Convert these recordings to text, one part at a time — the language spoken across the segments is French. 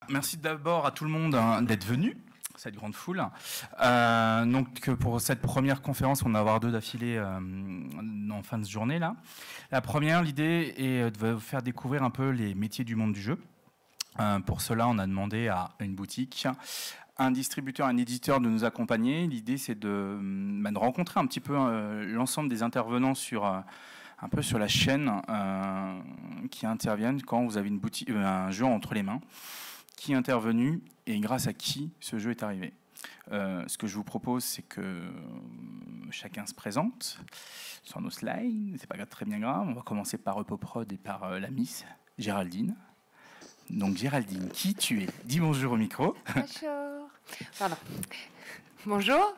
merci d'abord à tout le monde d'être venu, cette grande foule. Donc pour cette première conférence, on va avoir 2 d'affilée en fin de journée là. La première, l'idée est de vous faire découvrir un peu les métiers du monde du jeu. Pour cela, on a demandé à une boutique, un distributeur, un éditeur de nous accompagner. L'idée, c'est de rencontrer un petit peu l'ensemble des intervenants sur un peu sur la chaîne qui interviennent quand vous avez un jeu entre les mains, qui est intervenu et grâce à qui ce jeu est arrivé. Ce que je vous propose, c'est que chacun se présente sur nos slides. C'est pas très bien grave. On va commencer par Repoprod et par la Miss Géraldine. Donc Géraldine, qui tu es? Dis bonjour au micro. Bonjour. Pardon. Bonjour.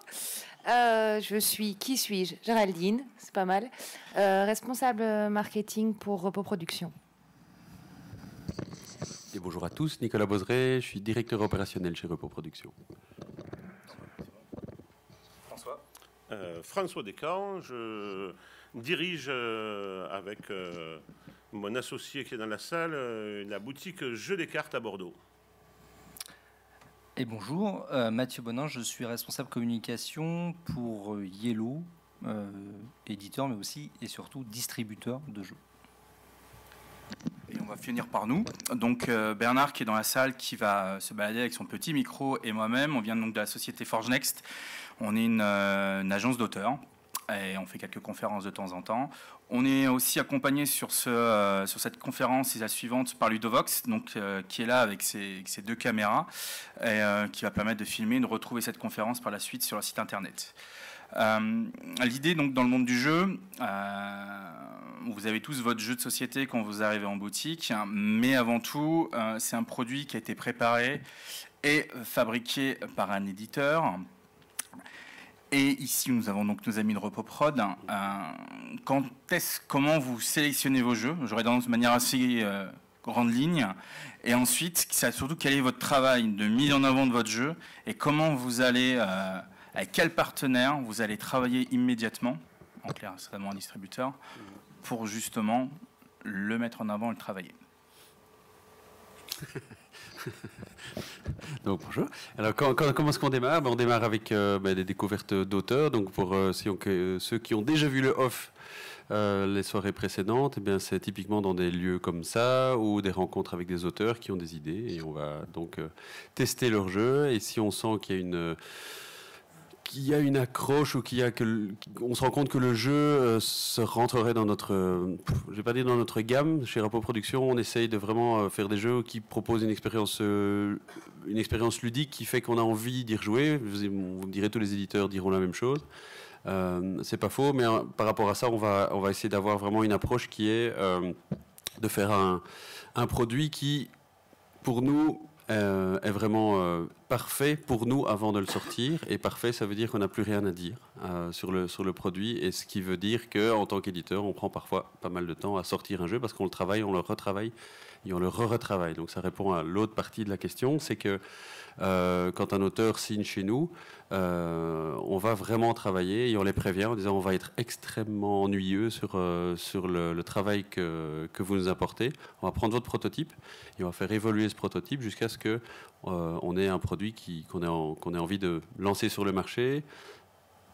Qui suis-je? Géraldine, c'est pas mal. Responsable marketing pour Repoproduction. Et bonjour à tous, Nicolas Bozeret, je suis directeur opérationnel chez Repoproduction. François. François Descamps, je dirige avec mon associé qui est dans la salle la boutique Jeux des cartes à Bordeaux. Et bonjour, Mathieu Bonin, je suis responsable communication pour Yellow, éditeur mais aussi et surtout distributeur de jeux. Et on va finir par nous. Donc Bernard qui est dans la salle, qui va se balader avec son petit micro, et moi-même, on vient donc de la société Forge Next. On est une agence d'auteurs et on fait quelques conférences de temps en temps. On est aussi accompagné sur cette conférence et la suivante par Ludovox, donc qui est là avec ses 2 caméras et qui va permettre de filmer et de retrouver cette conférence par la suite sur le site internet. L'idée donc dans le monde du jeu, vous avez tous votre jeu de société quand vous arrivez en boutique, mais avant tout c'est un produit qui a été préparé et fabriqué par un éditeur. Et ici nous avons donc nos amis de Repoprod. Comment vous sélectionnez vos jeux? J'aurais dans de manière assez grande ligne. Et ensuite, surtout quel est votre travail de mise en avant de votre jeu et comment vous allez avec quel partenaire vous allez travailler immédiatement, en clair, certainement un distributeur, pour justement le mettre en avant et le travailler. Donc bonjour. Alors comment est-ce qu'on démarre? On démarre avec des découvertes d'auteurs. Donc pour ceux qui ont déjà vu le off les soirées précédentes, eh bien c'est typiquement dans des lieux comme ça ou des rencontres avec des auteurs qui ont des idées et on va donc tester leur jeu. Et si on sent qu'il y a une accroche ou on se rend compte que le jeu se rentrerait dans notre, je vais pas dire dans notre gamme. Chez Repoproduction, on essaye de vraiment faire des jeux qui proposent une expérience ludique qui fait qu'on a envie d'y rejouer. Vous me direz, tous les éditeurs diront la même chose. C'est pas faux, mais par rapport à ça, on va essayer d'avoir vraiment une approche qui est de faire un produit qui, pour nous, est vraiment parfait pour nous avant de le sortir. Et parfait, ça veut dire qu'on n'a plus rien à dire sur le produit. Et ce qui veut dire qu'en tant qu'éditeur, on prend parfois pas mal de temps à sortir un jeu parce qu'on le travaille, on le retravaille et on le re-retravaille. Donc ça répond à l'autre partie de la question, c'est que quand un auteur signe chez nous, on va vraiment travailler et on les prévient en disant on va être extrêmement ennuyeux sur le travail que vous nous apportez. On va prendre votre prototype et on va faire évoluer ce prototype jusqu'à ce que on ait un produit qu'on ait envie de lancer sur le marché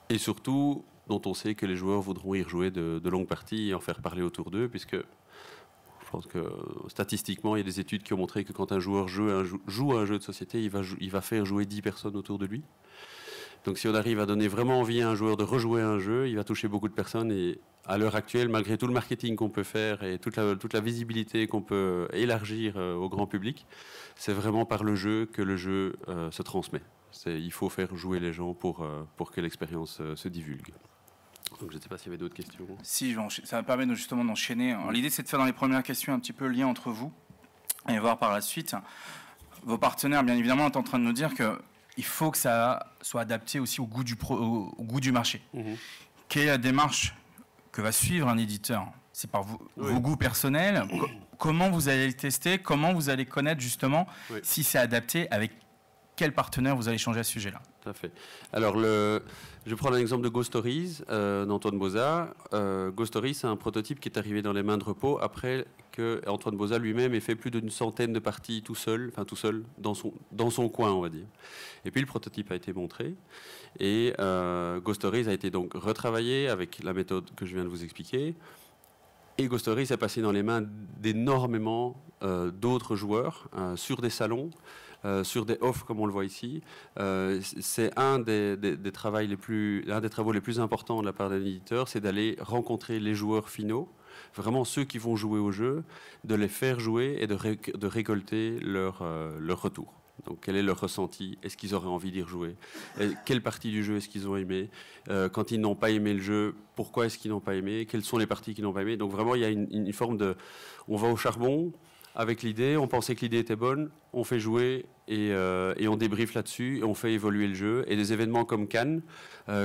et surtout dont on sait que les joueurs voudront y rejouer de longues parties et en faire parler autour d'eux, puisque je pense que statistiquement, il y a des études qui ont montré que quand un joueur joue à un jeu de société, il va faire jouer 10 personnes autour de lui. Donc si on arrive à donner vraiment envie à un joueur de rejouer à un jeu, il va toucher beaucoup de personnes. Et à l'heure actuelle, malgré tout le marketing qu'on peut faire et toute la visibilité qu'on peut élargir au grand public, c'est vraiment par le jeu que le jeu se transmet. Il faut faire jouer les gens pour que l'expérience se divulgue. Donc je ne sais pas s'il y avait d'autres questions. Si, ça me permet justement d'enchaîner. L'idée, c'est de faire dans les premières questions un petit peu le lien entre vous et voir par la suite. Vos partenaires, bien évidemment, sont en train de nous dire qu'il faut que ça soit adapté aussi au goût du marché. Quelle est la démarche que va suivre un éditeur? C'est par vos goûts personnels. Comment vous allez le tester? Comment vous allez connaître justement si c'est adapté avec quel partenaire vous allez changer à ce sujet-là. Tout à fait. Alors, je vais prendre un exemple de Ghost Stories d'Antoine Bauza. Ghost Stories, c'est un prototype qui est arrivé dans les mains de repos après que Antoine Bauza lui-même ait fait plus d'une centaine de parties tout seul, dans son coin, on va dire. Et puis le prototype a été montré et Ghost Stories a été donc retravaillé avec la méthode que je viens de vous expliquer. Et Ghost Stories est passé dans les mains d'énormément d'autres joueurs sur des salons, sur des offs comme on le voit ici. C'est un des travaux les plus importants de la part d'un éditeur, c'est d'aller rencontrer les joueurs finaux, vraiment ceux qui vont jouer au jeu, de les faire jouer et de récolter leur retour. Donc, quel est leur ressenti? Est-ce qu'ils auraient envie d'y rejouer? Quelle partie du jeu est-ce qu'ils ont aimé? Quand ils n'ont pas aimé le jeu, pourquoi est-ce qu'ils n'ont pas aimé? Quelles sont les parties qu'ils n'ont pas aimé? Donc, vraiment, il y a une forme de... On va au charbon avec l'idée, on pensait que l'idée était bonne, on fait jouer et on débriefe là-dessus et on fait évoluer le jeu. Et des événements comme Cannes,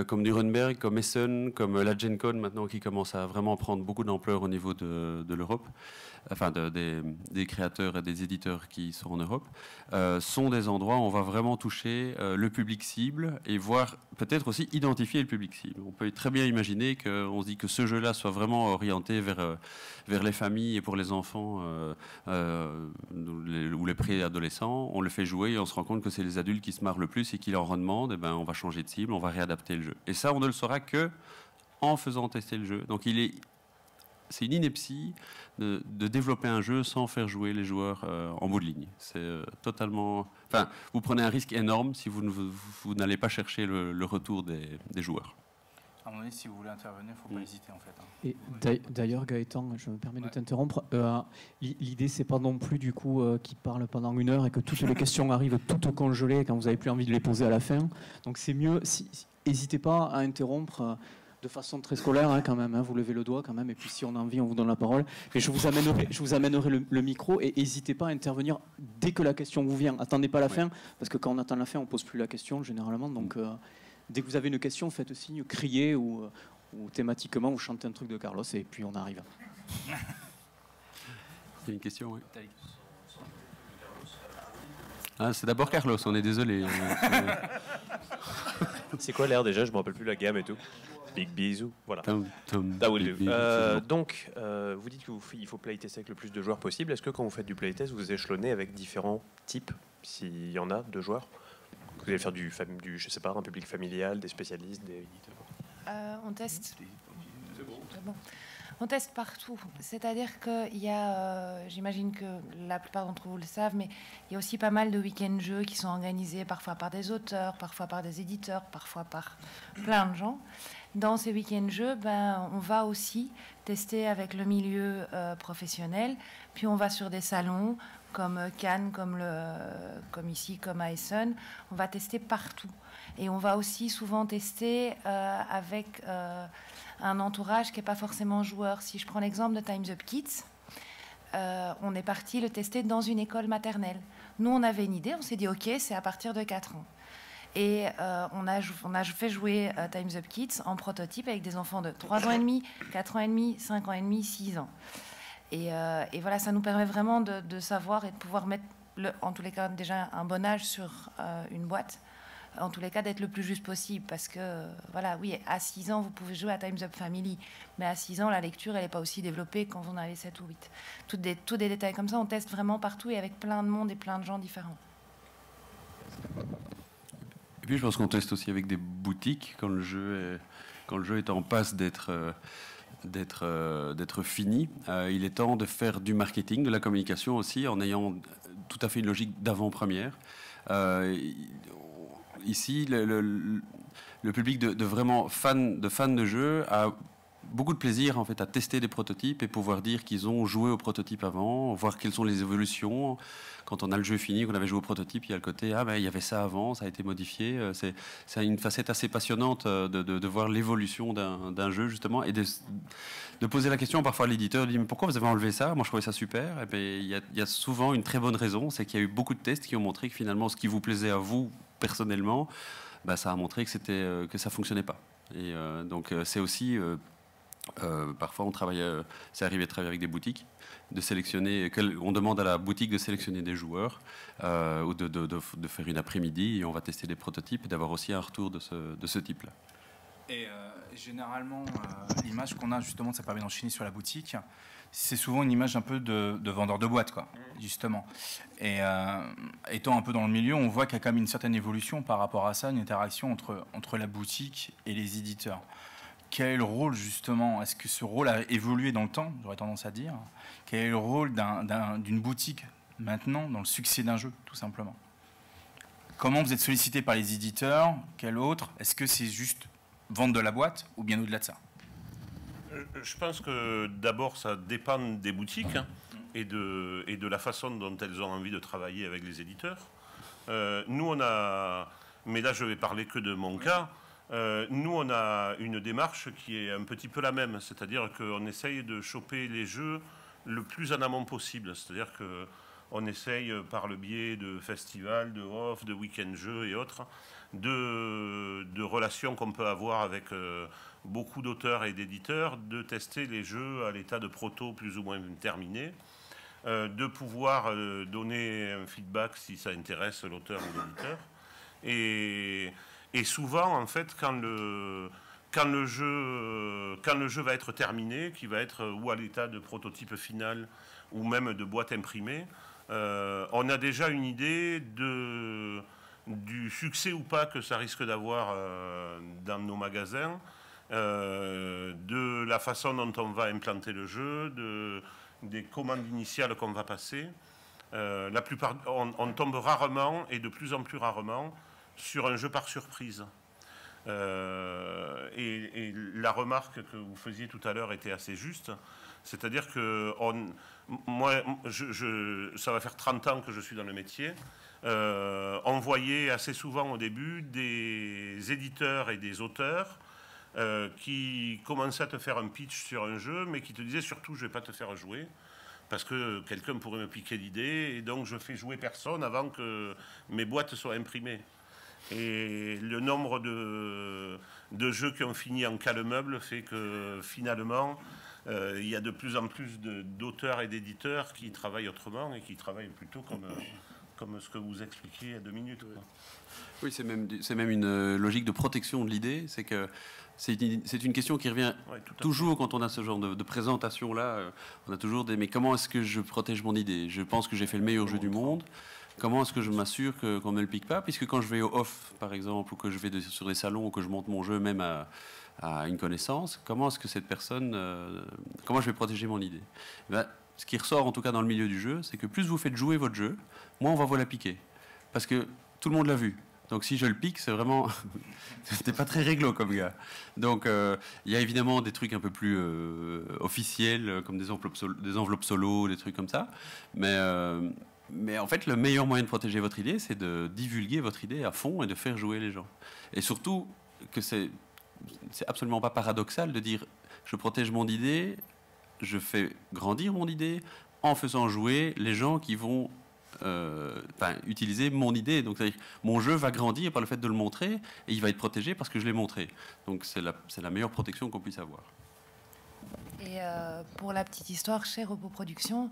comme Nuremberg, comme Essen, comme la Gen Con maintenant qui commence à vraiment prendre beaucoup d'ampleur au niveau de l'Europe, enfin des créateurs et des éditeurs qui sont en Europe, sont des endroits où on va vraiment toucher le public cible et voir peut-être aussi identifier le public cible. On peut très bien imaginer qu'on se dit que ce jeu-là soit vraiment orienté vers les familles et pour les enfants ou les préadolescents. On le fait jouer et on se rend compte que c'est les adultes qui se marrent le plus et qui leur en demandent, et ben on va changer de cible, on va réadapter le jeu. Et ça, on ne le saura que en faisant tester le jeu. Donc c'est une ineptie de développer un jeu sans faire jouer les joueurs en bout de ligne. C'est totalement... Enfin, vous prenez un risque énorme si vous n'allez pas chercher le retour des joueurs. À mon avis, si vous voulez intervenir, il ne faut pas hésiter en fait. Et d'ailleurs, Gaëtan, je me permets de t'interrompre. L'idée, c'est pas non plus du coup qu'il parle pendant 1 heure et que toutes les questions arrivent toutes au congelé quand vous n'avez plus envie de les poser à la fin. Donc c'est mieux, n'hésitez pas à interrompre de façon très scolaire quand même. Vous levez le doigt quand même et puis si on a envie, on vous donne la parole. Mais je vous amènerai le micro et n'hésitez pas à intervenir dès que la question vous vient. Attendez pas la fin parce que quand on attend la fin, on pose plus la question généralement. Donc dès que vous avez une question, faites signe, criez ou thématiquement, vous chantez un truc de Carlos et puis on arrive. Il y a une question, oui. Ah, c'est d'abord Carlos, on est désolé. C'est quoi l'air déjà? Je me rappelle plus la gamme et tout. Big bisous, voilà. That will do. Donc, vous dites qu'il faut playtester avec le plus de joueurs possible. Est-ce que quand vous faites du playtest, vous échelonnez avec différents types, s'il y en a, de joueurs? Vous allez faire du je sais pas, un public familial, des spécialistes, des éditeurs? On teste. C'est bon. On teste partout. C'est-à-dire qu'il y a, j'imagine que la plupart d'entre vous le savent, mais il y a aussi pas mal de week-end jeux qui sont organisés parfois par des auteurs, parfois par des éditeurs, parfois par plein de gens. Dans ces week-end jeux, on va aussi tester avec le milieu professionnel. Puis on va sur des salons comme Cannes, comme ici, comme à Essen. On va tester partout. Et on va aussi souvent tester avec un entourage qui n'est pas forcément joueur. Si je prends l'exemple de Time's Up Kids, on est parti le tester dans une école maternelle. Nous, on avait une idée, on s'est dit, OK, c'est à partir de 4 ans. Et on a fait jouer Time's Up Kids en prototype avec des enfants de 3 ans et demi, 4 ans et demi, 5 ans et demi, 6 ans. Et voilà, ça nous permet vraiment de savoir et de pouvoir mettre, en tous les cas, déjà un bon âge sur une boîte. En tous les cas, d'être le plus juste possible. Parce que, voilà, oui, à 6 ans, vous pouvez jouer à Time's Up Family. Mais à 6 ans, la lecture, elle n'est pas aussi développée quand vous en avez 7 ou 8. Tous des détails comme ça, on teste vraiment partout et avec plein de monde et plein de gens différents. Et puis, je pense qu'on teste aussi avec des boutiques quand le jeu est en passe d'être fini. Il est temps de faire du marketing, de la communication aussi, en ayant tout à fait une logique d'avant-première. Ici, le public de vraiment fans de jeux a beaucoup de plaisir en fait à tester des prototypes et pouvoir dire qu'ils ont joué au prototype avant, voir quelles sont les évolutions. Quand on a le jeu fini, qu'on avait joué au prototype, il y a le côté il y avait ça avant, ça a été modifié. C'est une facette assez passionnante de voir l'évolution d'un jeu justement et de poser la question. Parfois l'éditeur dit mais pourquoi vous avez enlevé ça? Moi je trouvais ça super. Et bien, il y a souvent une très bonne raison, c'est qu'il y a eu beaucoup de tests qui ont montré que finalement ce qui vous plaisait à vous personnellement, ça a montré que ça fonctionnait pas. Et donc c'est aussi Parfois, c'est arrivé de travailler avec des boutiques, on demande à la boutique de sélectionner des joueurs ou de faire une après-midi et on va tester des prototypes et d'avoir aussi un retour de ce type-là. Et généralement, l'image qu'on a, justement, ça permet d'enchaîner sur la boutique, c'est souvent une image un peu de vendeur de boîte, quoi, justement. Et étant un peu dans le milieu, on voit qu'il y a quand même une certaine évolution par rapport à ça, une interaction entre la boutique et les éditeurs. Quel est le rôle, justement? Est-ce que ce rôle a évolué dans le temps, j'aurais tendance à dire? Quel est le rôle d'une boutique maintenant dans le succès d'un jeu, tout simplement? Comment vous êtes sollicité par les éditeurs? Quel autre? Est-ce que c'est juste vendre de la boîte ou bien au-delà de ça? Je pense que d'abord, ça dépend des boutiques et de la façon dont elles ont envie de travailler avec les éditeurs. Nous, on a... Mais là, je vais parler que de mon cas. Nous, on a une démarche qui est un petit peu la même, c'est-à-dire qu'on essaye de choper les jeux le plus en amont possible. C'est-à-dire qu'on essaye, par le biais de festivals, de off, de week-end jeux et autres, de relations qu'on peut avoir avec beaucoup d'auteurs et d'éditeurs, de tester les jeux à l'état de proto plus ou moins terminé, de pouvoir donner un feedback si ça intéresse l'auteur ou l'éditeur. Et souvent, en fait, quand le jeu va être terminé, qui va être ou à l'état de prototype final ou même de boîte imprimée, on a déjà une idée du succès ou pas que ça risque d'avoir dans nos magasins, de la façon dont on va implanter le jeu, des commandes initiales qu'on va passer. La plupart, on tombe rarement et de plus en plus rarement sur un jeu par surprise. Et la remarque que vous faisiez tout à l'heure était assez juste. C'est-à-dire que moi, ça va faire 30 ans que je suis dans le métier. On voyait assez souvent au début des éditeurs et des auteurs qui commençaient à te faire un pitch sur un jeu, mais qui te disaient surtout, je ne vais pas te faire jouer, parce que quelqu'un pourrait me piquer l'idée, et donc je fais jouer personne avant que mes boîtes soient imprimées. Et le nombre de jeux qui ont fini en cale-meuble fait que finalement, il y a de plus en plus d'auteurs et d'éditeurs qui travaillent autrement et qui travaillent plutôt comme ce que vous expliquiez il y a 2 minutes. Quoi. Oui, c'est même une logique de protection de l'idée. C'est que c'est une question qui revient toujours quand on a ce genre de présentation-là. On a toujours mais comment est-ce que je protège mon idée? Je pense que j'ai fait le meilleur jeu du monde. Comment est-ce que je m'assure qu'on ne me le pique pas? Puisque quand je vais au off, par exemple, ou que je vais sur des salons, ou que je monte mon jeu même à une connaissance, comment est-ce que cette personne... comment je vais protéger mon idée? Ce qui ressort, en tout cas dans le milieu du jeu, c'est que plus vous faites jouer votre jeu, moins on va vous la piquer. Parce que tout le monde l'a vu. Donc si je le pique, c'est vraiment... C'était pas très réglo comme gars. Donc il y a évidemment des trucs un peu plus officiels, comme des enveloppes solo, des trucs comme ça. Mais en fait, le meilleur moyen de protéger votre idée, c'est de divulguer votre idée à fond et de faire jouer les gens. Et surtout, que c'est absolument pas paradoxal de dire je protège mon idée, je fais grandir mon idée en faisant jouer les gens qui vont utiliser mon idée. Donc, c'est-à-dire mon jeu va grandir par le fait de le montrer et il va être protégé parce que je l'ai montré. Donc, c'est la meilleure protection qu'on puisse avoir. Et pour la petite histoire, chez Repos Productions,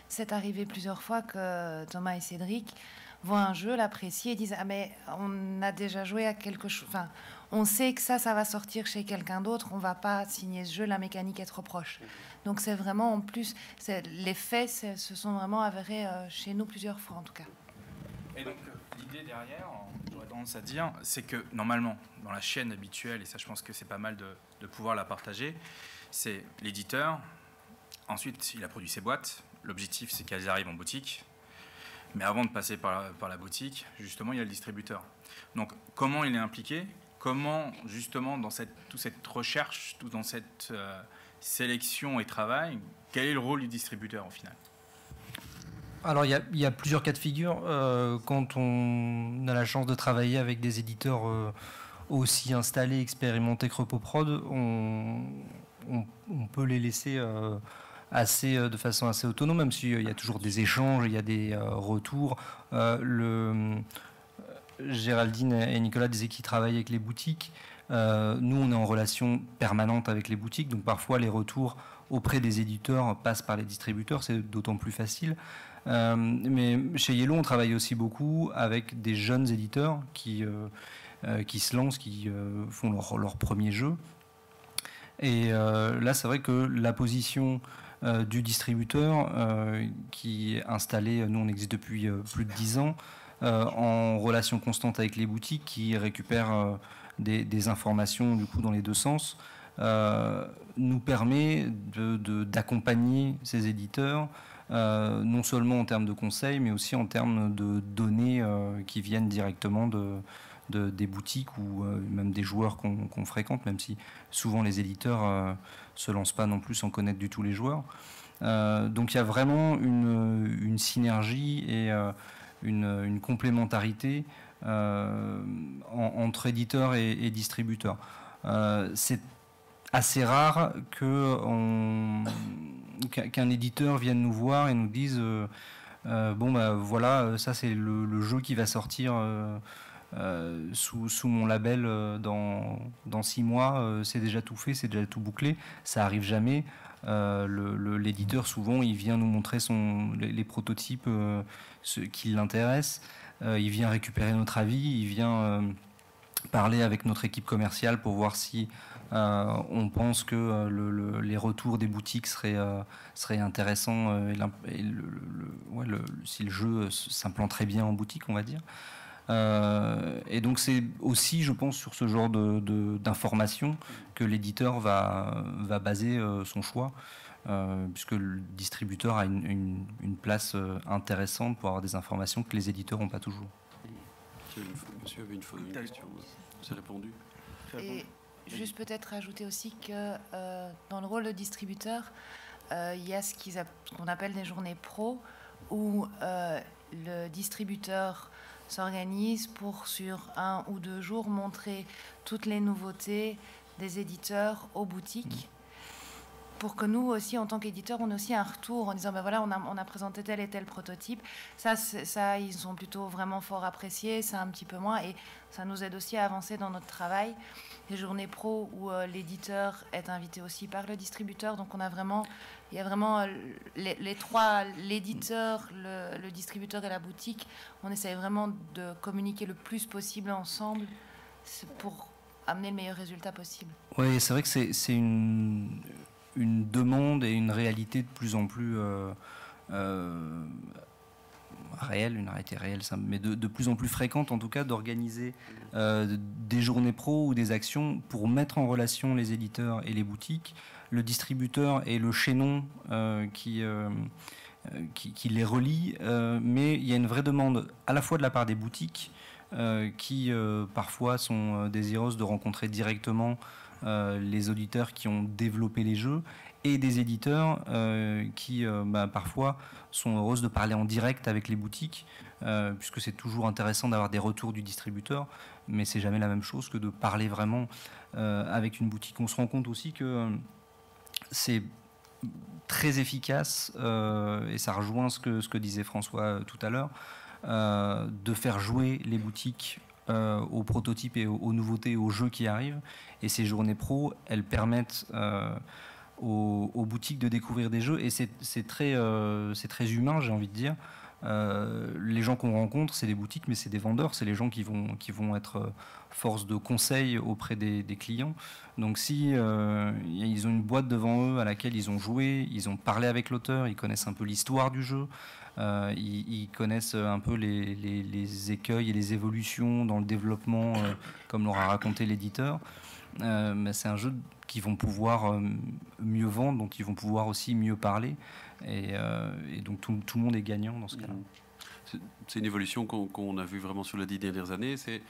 c'est arrivé plusieurs fois que Thomas et Cédric voient un jeu, l'apprécient et disent « Ah mais on a déjà joué à quelque chose, enfin, on sait que ça va sortir chez quelqu'un d'autre, on ne va pas signer ce jeu, la mécanique est trop proche. » Donc c'est vraiment, en plus, les faits se sont vraiment avérés chez nous plusieurs fois en tout cas. Et donc l'idée derrière, j'aurais tendance à dire, c'est que normalement, dans la chaîne habituelle, et ça je pense que c'est pas mal de pouvoir la partager, c'est l'éditeur, ensuite il a produit ses boîtes, l'objectif c'est qu'elles arrivent en boutique, mais avant de passer par la boutique, justement il y a le distributeur. Donc comment il est impliqué, comment justement dans toute cette recherche, dans cette sélection et travail, quel est le rôle du distributeur au final? Alors il y a plusieurs cas de figure. Quand on a la chance de travailler avec des éditeurs aussi installés, expérimentés que Repoprod, on peut les laisser de façon assez autonome, même s'il y a toujours des échanges, il y a des retours. Géraldine et Nicolas disaient qu'ils travaillent avec les boutiques. Nous, on est en relation permanente avec les boutiques, donc parfois les retours auprès des éditeurs passent par les distributeurs, c'est d'autant plus facile. Mais chez Yellow, on travaille aussi beaucoup avec des jeunes éditeurs qui se lancent, qui font leur premier jeu. Et là, c'est vrai que la position du distributeur qui est installé, nous on existe depuis plus de 10 ans, en relation constante avec les boutiques qui récupèrent des informations du coup dans les deux sens, nous permet d'accompagner ces éditeurs, non seulement en termes de conseils, mais aussi en termes de données qui viennent directement des boutiques ou même des joueurs qu'on fréquente, même si souvent les éditeurs se lancent pas non plus sans connaître du tout les joueurs. Donc il y a vraiment une synergie et une complémentarité entre éditeurs et distributeurs. C'est assez rare qu'un éditeur vienne nous voir et nous dise bon bah voilà, ça c'est le jeu qui va sortir sous mon label dans 6 mois, c'est déjà tout fait, c'est déjà tout bouclé. Ça arrive jamais. L'éditeur souvent il vient nous montrer les prototypes qui l'intéressent, il vient récupérer notre avis, il vient parler avec notre équipe commerciale pour voir si on pense que les retours des boutiques seraient intéressants si le jeu s'implanterait bien en boutique, on va dire. Et donc c'est aussi, je pense, sur ce genre d'informations que l'éditeur va baser son choix, puisque le distributeur a une place intéressante pour avoir des informations que les éditeurs n'ont pas toujours. Monsieur avait une question, c'est répondu. Et juste peut-être rajouter aussi que dans le rôle de distributeur, il y a ce qu'on appelle des journées pro, où le distributeur s'organise pour, sur 1 ou 2 jours, montrer toutes les nouveautés des éditeurs aux boutiques, pour que nous aussi, en tant qu'éditeurs, on ait aussi un retour en disant ben voilà, on a présenté tel et tel prototype. Ça, ils sont plutôt vraiment fort appréciés, ça un petit peu moins, et ça nous aide aussi à avancer dans notre travail. Les journées pro où l'éditeur est invité aussi par le distributeur, donc il y a vraiment les trois, l'éditeur, le distributeur et la boutique. On essaye vraiment de communiquer le plus possible ensemble pour amener le meilleur résultat possible. Oui, c'est vrai que c'est une demande et une réalité de plus en plus réelle, une réalité réelle, mais de plus en plus fréquente en tout cas, d'organiser des journées pro ou des actions pour mettre en relation les éditeurs et les boutiques. Le distributeur est le chaînon qui les relie, mais il y a une vraie demande à la fois de la part des boutiques qui parfois sont désireuses de rencontrer directement les auditeurs qui ont développé les jeux, et des éditeurs qui parfois sont heureuses de parler en direct avec les boutiques, puisque c'est toujours intéressant d'avoir des retours du distributeur, mais c'est jamais la même chose que de parler vraiment avec une boutique. On se rend compte aussi que c'est très efficace, et ça rejoint ce que disait François tout à l'heure, de faire jouer les boutiques aux prototypes et aux nouveautés, aux jeux qui arrivent. Et ces journées pro, elles permettent aux boutiques de découvrir des jeux. Et c'est très humain, j'ai envie de dire. Les gens qu'on rencontre, c'est des boutiques, mais c'est des vendeurs, c'est les gens qui vont être force de conseil auprès des clients. Donc si ils ont une boîte devant eux à laquelle ils ont joué, ils ont parlé avec l'auteur, ils connaissent un peu l'histoire du jeu, ils connaissent un peu les écueils et les évolutions dans le développement, comme l'aura raconté l'éditeur. Mais c'est un jeu qu'ils vont pouvoir mieux vendre, dont ils vont pouvoir aussi mieux parler. Et donc tout le monde est gagnant dans ce cas-là. C'est une évolution qu'on a vue vraiment sur les 10 dernières années. C'est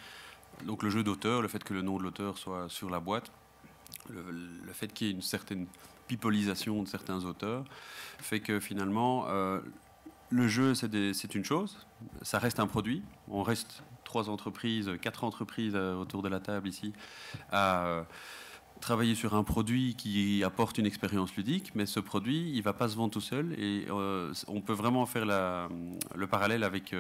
donc le jeu d'auteur, le fait que le nom de l'auteur soit sur la boîte, le fait qu'il y ait une certaine pipolisation de certains auteurs, fait que finalement, le jeu, c'est une chose, ça reste un produit. On reste 3 entreprises, 4 entreprises autour de la table ici, à travailler sur un produit qui apporte une expérience ludique, mais ce produit, il ne va pas se vendre tout seul. Et on peut vraiment faire le parallèle avec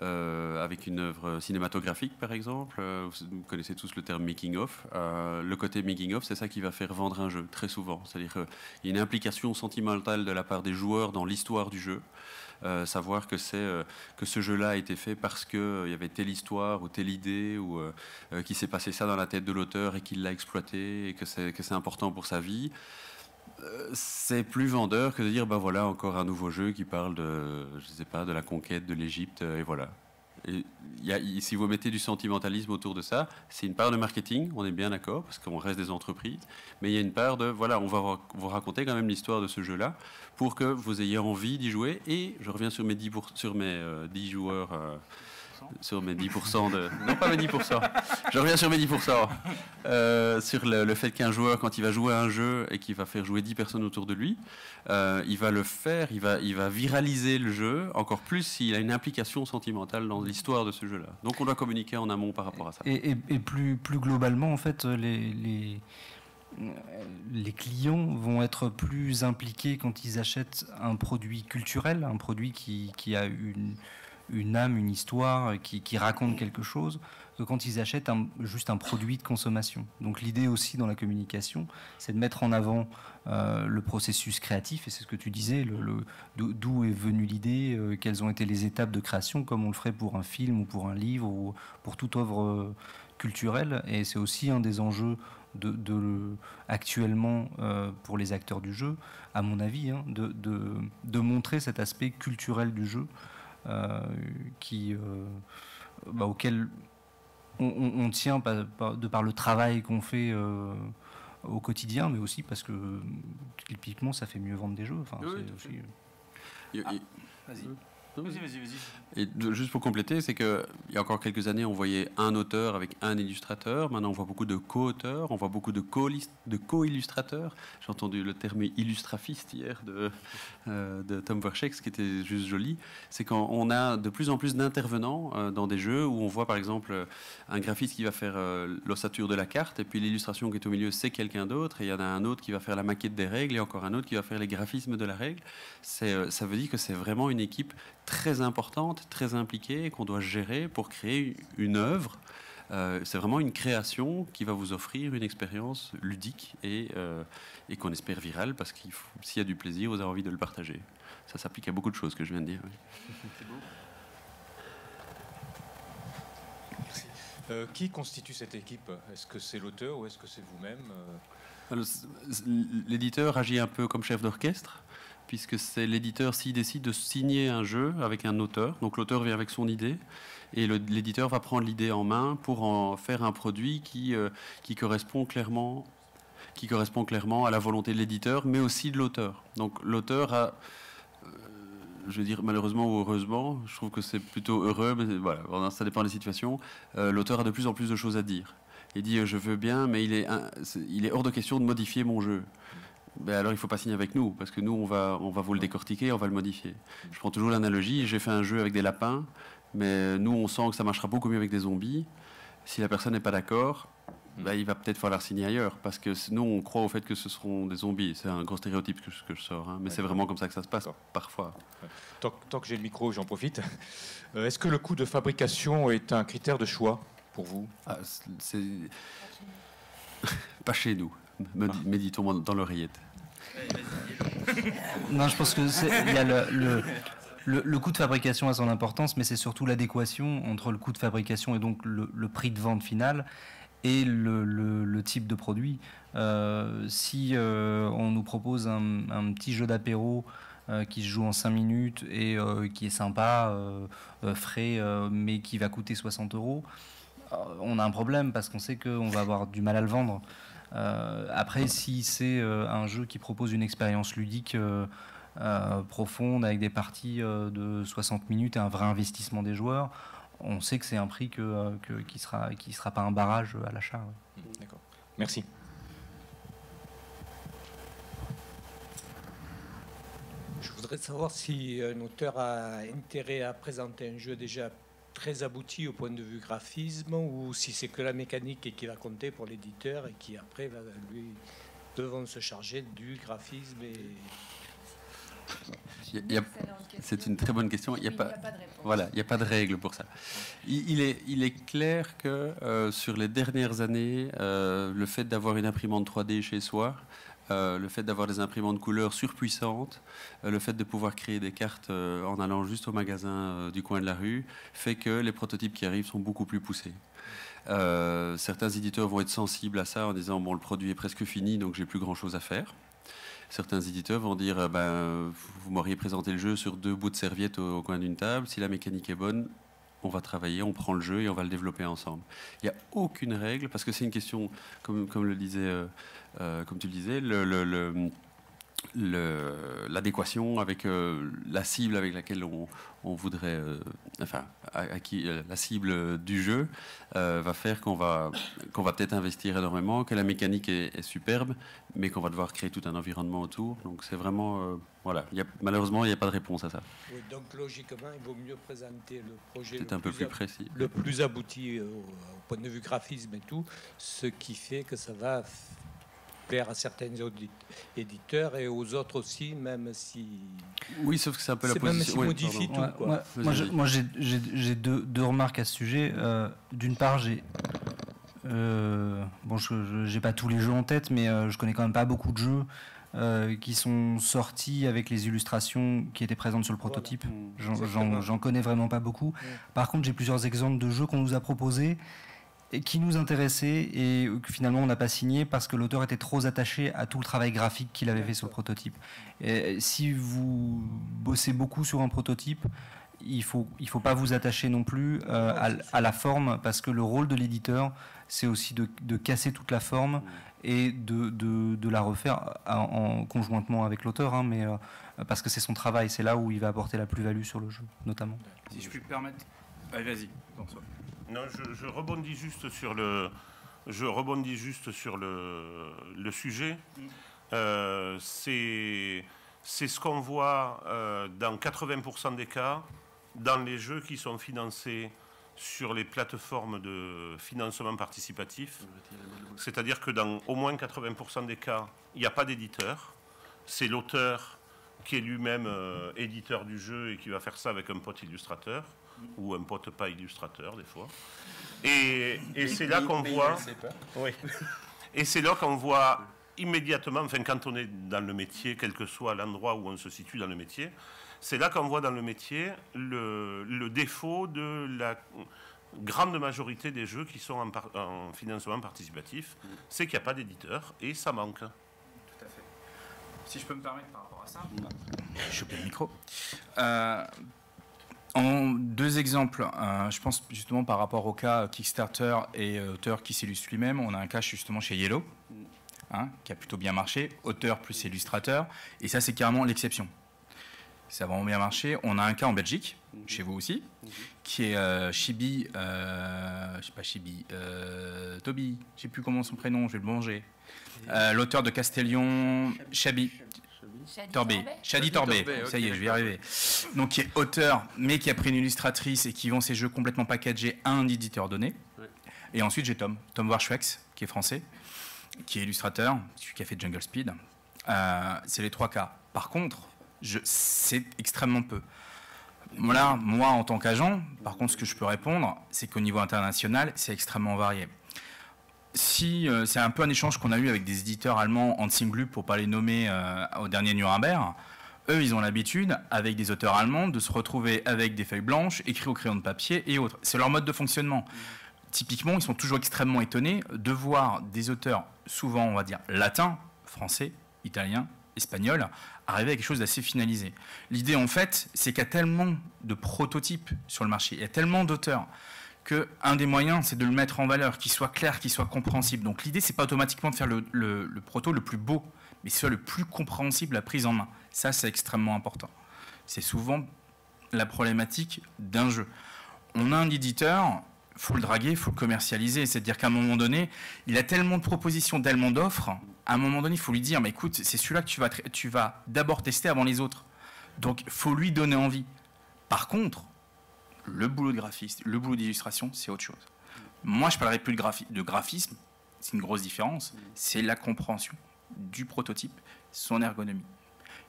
une œuvre cinématographique, par exemple. Vous connaissez tous le terme making-of. Le côté making-of, c'est ça qui va faire vendre un jeu, très souvent. C'est-à-dire qu'il y a une implication sentimentale de la part des joueurs dans l'histoire du jeu. Savoir que ce jeu-là a été fait parce qu'il y avait telle histoire ou telle idée ou qu'il s'est passé ça dans la tête de l'auteur et qu'il l'a exploité et que c'est important pour sa vie. C'est plus vendeur que de dire bah voilà encore un nouveau jeu qui parle de la conquête de l'Égypte et voilà. Et si vous mettez du sentimentalisme autour de ça, c'est une part de marketing, on est bien d'accord, parce qu'on reste des entreprises, mais il y a une part de, voilà, on va vous raconter quand même l'histoire de ce jeu-là, pour que vous ayez envie d'y jouer, et je reviens sur mes 10 joueurs... sur mes 10% de... Non, pas mes 10%. Je reviens sur mes 10%. Sur le fait qu'un joueur, quand il va jouer à un jeu et qu'il va faire jouer 10 personnes autour de lui, il va le faire, il va viraliser le jeu, encore plus s'il a une implication sentimentale dans l'histoire de ce jeu-là. Donc on doit communiquer en amont par rapport à ça. Et plus globalement, en fait, les clients vont être plus impliqués quand ils achètent un produit culturel, un produit qui a une âme, une histoire, qui raconte quelque chose, que quand ils achètent juste un produit de consommation. Donc l'idée aussi dans la communication, c'est de mettre en avant le processus créatif, et c'est ce que tu disais, d'où est venue l'idée, quelles ont été les étapes de création, comme on le ferait pour un film ou pour un livre ou pour toute œuvre culturelle. Et c'est aussi un des enjeux actuellement pour les acteurs du jeu, à mon avis, hein, de montrer cet aspect culturel du jeu, auquel on tient de par le travail qu'on fait au quotidien, mais aussi parce que typiquement ça fait mieux vendre des jeux. Enfin, oui, aussi... Vas-y. Et juste pour compléter, c'est qu'il y a encore quelques années, on voyait un auteur avec un illustrateur. Maintenant, on voit beaucoup de co-auteurs, on voit beaucoup de co-illustrateurs. J'ai entendu le terme illustraphiste hier de Tom Werschek, ce qui était juste joli. C'est quand on a de plus en plus d'intervenants dans des jeux où on voit par exemple un graphiste qui va faire l'ossature de la carte, et puis l'illustration qui est au milieu, c'est quelqu'un d'autre, et il y en a un autre qui va faire la maquette des règles, et encore un autre qui va faire les graphismes de la règle. Ça veut dire que c'est vraiment une équipe très importante, très impliquée, qu'on doit gérer pour créer une œuvre. C'est vraiment une création qui va vous offrir une expérience ludique et qu'on espère virale, parce qu'il s'il y a du plaisir, vous avez envie de le partager. Ça s'applique à beaucoup de choses que je viens de dire. Oui. C'est beau. Merci. Qui constitue cette équipe? Est-ce que c'est l'auteur ou est-ce que c'est vous-même? L'éditeur agit un peu comme chef d'orchestre, puisque c'est l'éditeur s'il décide de signer un jeu avec un auteur. Donc l'auteur vient avec son idée et l'éditeur va prendre l'idée en main pour en faire un produit qui correspond clairement à la volonté de l'éditeur, mais aussi de l'auteur. Donc l'auteur a, je veux dire malheureusement ou heureusement, je trouve que c'est plutôt heureux, mais voilà, ça dépend des situations, l'auteur a de plus en plus de choses à dire. Il dit je veux bien, mais il est hors de question de modifier mon jeu. Ben alors il ne faut pas signer avec nous, parce que nous on va vous le décortiquer, on va le modifier. Je prends toujours l'analogie, j'ai fait un jeu avec des lapins, mais nous on sent que ça marchera beaucoup mieux avec des zombies. Si la personne n'est pas d'accord, ben, il va peut-être falloir signer ailleurs, parce que nous on croit au fait que ce seront des zombies. C'est un gros stéréotype que je sors, hein, mais c'est vraiment comme ça que ça se passe parfois. Tant que j'ai le micro, j'en profite. Est-ce que le coût de fabrication est un critère de choix pour vous? C'est pas chez nous, me dit-on dans l'oreillette. Non, je pense que il y a le coût de fabrication a son importance, mais c'est surtout l'adéquation entre le coût de fabrication et donc le prix de vente final et le type de produit. Si on nous propose un petit jeu d'apéro qui se joue en 5 minutes et qui est sympa, frais, mais qui va coûter 60 €, on a un problème parce qu'on sait qu'on va avoir du mal à le vendre. Après, si c'est un jeu qui propose une expérience ludique profonde avec des parties de 60 minutes et un vrai investissement des joueurs, on sait que c'est un prix qui sera pas un barrage à l'achat. Ouais. D'accord. Merci. Je voudrais savoir si un auteur a intérêt à présenter un jeu déjà très abouti au point de vue graphisme, ou si c'est que la mécanique et qui va compter pour l'éditeur et qui après va lui devront se charger du graphisme C'est une très bonne question. Il n'y a pas de règle pour ça. Il est clair que sur les dernières années, le fait d'avoir une imprimante 3D chez soi, le fait d'avoir des imprimantes couleurs surpuissantes, le fait de pouvoir créer des cartes en allant juste au magasin du coin de la rue, fait que les prototypes qui arrivent sont beaucoup plus poussés. Certains éditeurs vont être sensibles à ça en disant bon, le produit est presque fini, donc j'ai plus grand chose à faire. Certains éditeurs vont dire vous m'auriez présenté le jeu sur 2 bouts de serviette au coin d'une table, si la mécanique est bonne, on va travailler, on prend le jeu et on va le développer ensemble. Il n'y a aucune règle, parce que c'est une question, comme tu le disais, l'adéquation avec la cible avec laquelle on voudrait, la cible du jeu va faire qu'on va peut-être investir énormément, que la mécanique est superbe, mais qu'on va devoir créer tout un environnement autour. Donc c'est vraiment, malheureusement, il n'y a pas de réponse à ça. Oui, donc logiquement, il vaut mieux présenter le projet un peu plus précis, le plus abouti au point de vue graphisme et tout, ce qui fait que ça va plaire à certains éditeurs et aux autres aussi, même si... Oui, sauf que c'est un peu la position... Même si modifie tout, quoi. Moi, j'ai deux remarques à ce sujet. D'une part, je n'ai pas tous les jeux en tête, mais je connais quand même pas beaucoup de jeux qui sont sortis avec les illustrations qui étaient présentes sur le prototype. J'en connais vraiment pas beaucoup. Par contre, j'ai plusieurs exemples de jeux qu'on nous a proposés et qui nous intéressaient et que finalement on n'a pas signé parce que l'auteur était trop attaché à tout le travail graphique qu'il avait fait sur le prototype. Et si vous bossez beaucoup sur un prototype, il faut pas vous attacher non plus à la forme, parce que le rôle de l'éditeur, c'est aussi de casser toute la forme et de la refaire conjointement avec l'auteur, mais parce que c'est son travail, c'est là où il va apporter la plus-value sur le jeu, notamment. Si je puis me permettre, allez, vas-y. Non, je rebondis juste sur le sujet. C'est ce qu'on voit dans 80% des cas dans les jeux qui sont financés sur les plateformes de financement participatif. C'est-à-dire que dans au moins 80% des cas, il n'y a pas d'éditeur. C'est l'auteur qui est lui-même éditeur du jeu et qui va faire ça avec un pote illustrateur ou un pote pas illustrateur des fois. Et c'est là qu'on voit... Oui. Et c'est là qu'on voit immédiatement, enfin quand on est dans le métier, quel que soit l'endroit où on se situe dans le métier, c'est là qu'on voit dans le métier le défaut de la grande majorité des jeux qui sont en financement participatif, c'est qu'il n'y a pas d'éditeur et ça manque. Tout à fait. Si je peux me permettre par rapport à ça, je coupe le micro. En 2 exemples, je pense justement par rapport au cas Kickstarter et auteur qui s'illustre lui-même, on a un cas justement chez Yellow, qui a plutôt bien marché, auteur plus illustrateur, et ça c'est carrément l'exception. Ça a vraiment bien marché. On a un cas en Belgique, chez vous aussi, qui est Chibi, Toby, je ne sais plus comment son prénom, je vais le manger. L'auteur de Castellion, Shadi Torbé, ça y est, je vais y arriver. Donc qui est auteur, mais qui a pris une illustratrice et qui vend ses jeux complètement packagés à un éditeur donné. Et ensuite j'ai Tom Warschwex, qui est français, qui est illustrateur, celui qui a fait Jungle Speed. C'est les 3 cas. Par contre, c'est extrêmement peu. Voilà, moi en tant qu'agent, par contre, ce que je peux répondre, c'est qu'au niveau international, c'est extrêmement varié. C'est un peu un échange qu'on a eu avec des éditeurs allemands, Anzinglup, pour pas les nommer, au dernier Nuremberg. Eux, ils ont l'habitude, avec des auteurs allemands, de se retrouver avec des feuilles blanches, écrites au crayon de papier et autres. C'est leur mode de fonctionnement. Typiquement, ils sont toujours extrêmement étonnés de voir des auteurs, souvent, on va dire, latins, français, italiens, espagnols, arriver à quelque chose d'assez finalisé. L'idée, en fait, c'est qu'il y a tellement de prototypes sur le marché, il y a tellement d'auteurs, qu'un des moyens, c'est de le mettre en valeur, qu'il soit clair, qu'il soit compréhensible. Donc l'idée, c'est pas automatiquement de faire le proto le plus beau, mais soit le plus compréhensible, la prise en main. Ça, c'est extrêmement important. C'est souvent la problématique d'un jeu. On a un éditeur, il faut le draguer, il faut le commercialiser. C'est-à-dire qu'à un moment donné, il a tellement de propositions, tellement d'offres, à un moment donné, il faut lui dire, mais écoute, c'est celui-là que tu vas d'abord tester avant les autres. Donc, il faut lui donner envie. Par contre, le boulot de graphiste, le boulot d'illustration, c'est autre chose. Moi, je parlerai plus de graphisme, c'est une grosse différence, c'est la compréhension du prototype, son ergonomie.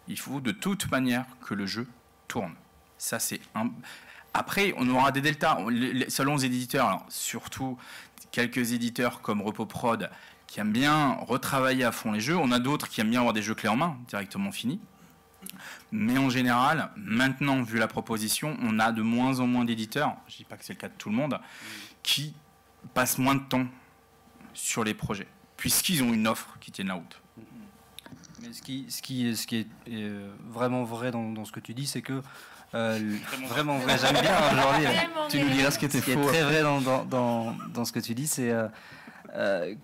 Il faut de toute manière que le jeu tourne. Ça, c'est un... Après, on aura des deltas. Selon les éditeurs, alors, surtout quelques éditeurs comme RepoProd qui aiment bien retravailler à fond les jeux. On a d'autres qui aiment bien avoir des jeux clés en main, directement finis. Mais en général, maintenant, vu la proposition, on a de moins en moins d'éditeurs, je ne dis pas que c'est le cas de tout le monde, qui passent moins de temps sur les projets, puisqu'ils ont une offre qui tienne la route. Mais ce qui est vraiment vrai dans ce que tu dis, c'est que vraiment vrai, j'aime bien aujourd'hui. Tu nous diras ce qui était faux. Ce qui est très vrai dans ce que tu dis, c'est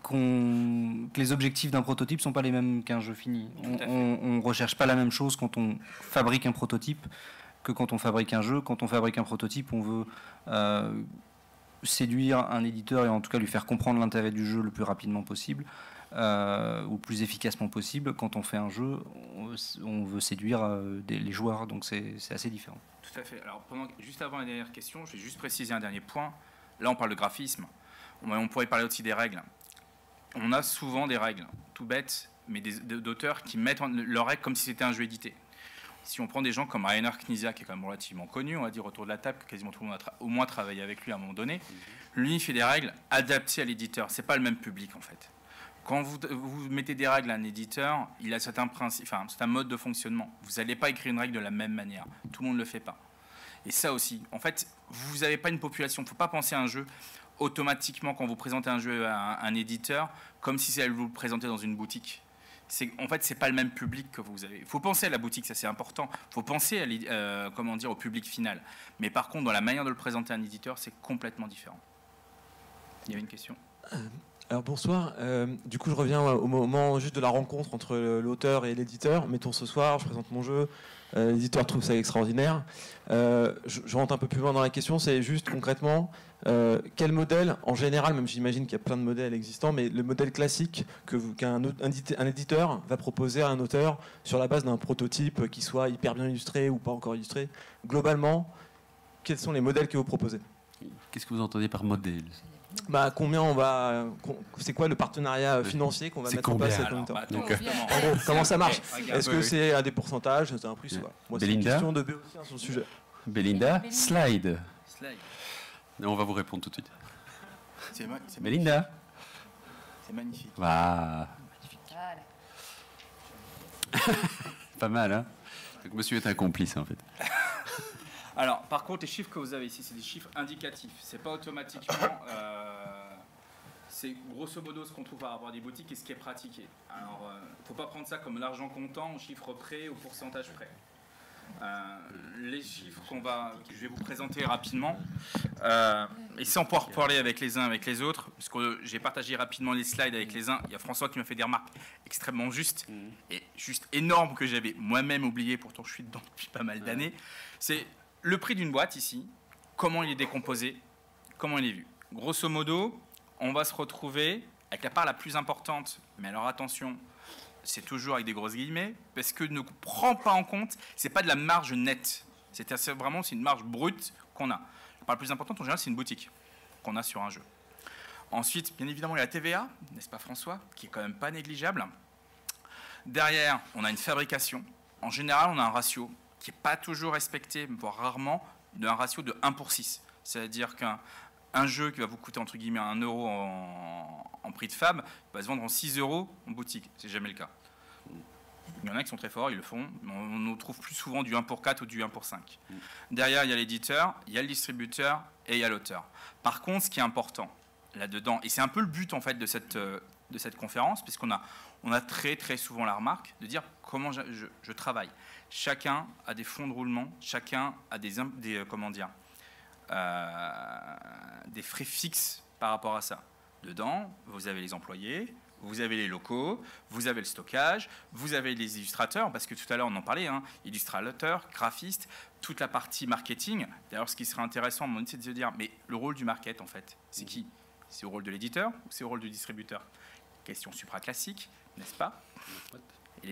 que les objectifs d'un prototype ne sont pas les mêmes qu'un jeu fini. On ne recherche pas la même chose quand on fabrique un prototype que quand on fabrique un jeu. Quand on fabrique un prototype, on veut séduire un éditeur et en tout cas lui faire comprendre l'intérêt du jeu le plus rapidement possible. Ou le plus efficacement possible. Quand on fait un jeu, on veut séduire les joueurs, donc c'est assez différent. Tout à fait. Alors, juste avant la dernière question, je vais juste préciser un dernier point. Là, on parle de graphisme. On pourrait parler aussi des règles. On a souvent des règles, tout bêtes, mais d'auteurs qui mettent leurs règles comme si c'était un jeu édité. Si on prend des gens comme Rainer Knizia, qui est quand même relativement connu, on va dire autour de la table, que quasiment tout le monde a au moins travaillé avec lui à un moment donné, lui, il fait des règles adaptées à l'éditeur. C'est pas le même public, en fait. Quand vous mettez des règles à un éditeur, il a certains principes, enfin, c'est un mode de fonctionnement. Vous n'allez pas écrire une règle de la même manière. Tout le monde ne le fait pas. Et ça aussi, en fait, vous n'avez pas une population. Il ne faut pas penser à un jeu automatiquement quand vous présentez un jeu à un éditeur, comme si vous le présentez dans une boutique. En fait, ce n'est pas le même public que vous avez. Il faut penser à la boutique, ça c'est important. Il faut penser au public final. Mais par contre, dans la manière de le présenter à un éditeur, c'est complètement différent. Il y avait une question ? Alors bonsoir, du coup je reviens au moment juste de la rencontre entre l'auteur et l'éditeur. Mettons ce soir, je présente mon jeu, l'éditeur trouve ça extraordinaire. Je rentre un peu plus loin dans la question, c'est juste concrètement, quel modèle, en général, même j'imagine qu'il y a plein de modèles existants, mais le modèle classique qu'un éditeur va proposer à un auteur sur la base d'un prototype qui soit hyper bien illustré ou pas encore illustré, globalement, quels sont les modèles que vous proposez ? Qu'est-ce que vous entendez par modèle ? Combien c'est quoi le partenariat financier qu'on va mettre en place avec l'auteur ? En gros, comment ça marche ? Est-ce que c'est à des pourcentages ? C'est un prix ? Moi, c'est une question de Béotien sur le sujet. Belinda, slide. On va vous répondre tout de suite. C'est Belinda. C'est magnifique. Voilà. Pas mal, hein ? Donc, monsieur est un complice, en fait. Alors, par contre, les chiffres que vous avez ici, c'est des chiffres indicatifs. C'est pas automatiquement... c'est grosso modo ce qu'on trouve par rapport à des boutiques et ce qui est pratiqué. Alors, faut pas prendre ça comme l'argent comptant, au chiffre près, au pourcentage près. Les chiffres que je vais vous présenter rapidement, et sans pouvoir parler avec les uns avec les autres, parce que j'ai partagé rapidement les slides avec les uns. Il y a François qui m'a fait des remarques extrêmement justes et juste énormes que j'avais moi-même oublié, pourtant je suis dedans depuis pas mal d'années. C'est le prix d'une boîte ici, comment il est décomposé, comment il est vu. Grosso modo, on va se retrouver avec la part la plus importante, mais alors attention, c'est toujours avec des grosses guillemets, parce que ne prend pas en compte, c'est pas de la marge nette, c'est une marge brute qu'on a. La part la plus importante en général, c'est une boutique qu'on a sur un jeu. Ensuite, bien évidemment, il y a la TVA, n'est-ce pas François, qui est quand même pas négligeable. Derrière, on a une fabrication. En général, on a un ratio qui n'est pas toujours respecté, voire rarement, d'un ratio de 1/6. C'est-à-dire qu'un jeu qui va vous coûter entre guillemets 1 euro en prix de fab va se vendre en 6 euros en boutique. C'est jamais le cas. Il y en a qui sont très forts, ils le font, mais on nous trouve plus souvent du 1/4 ou du 1/5. Derrière, il y a l'éditeur, il y a le distributeur et il y a l'auteur. Par contre, ce qui est important là-dedans, et c'est un peu le but en fait de cette conférence, puisqu'on a très très souvent la remarque de dire comment je travaille. Chacun a des fonds de roulement, chacun a des frais fixes par rapport à ça. Dedans, vous avez les employés, vous avez les locaux, vous avez le stockage, vous avez les illustrateurs, parce que tout à l'heure on en parlait, illustrateurs, graphistes, toute la partie marketing. D'ailleurs, ce qui serait intéressant, c'est de se dire, mais le rôle du market, en fait, c'est qui ? C'est le rôle de l'éditeur ou c'est le rôle du distributeur ? Question supra-classique, n'est-ce pas ?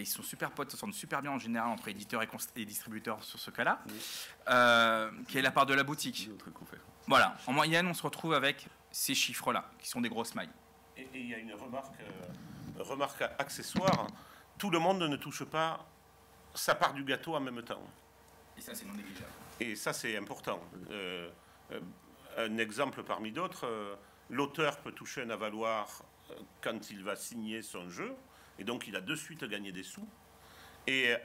ils sont super potes, se sentent super bien en général entre éditeurs et distributeurs sur ce cas-là, qui est la part de la boutique. Voilà, en moyenne, on se retrouve avec ces chiffres-là, qui sont des grosses mailles. Et il y a une remarque accessoire, tout le monde ne touche pas sa part du gâteau en même temps. Et ça, c'est non négligeable. Et ça, c'est important. Un exemple parmi d'autres, l'auteur peut toucher un avaloir quand il va signer son jeu, et donc il a de suite gagné des sous. Et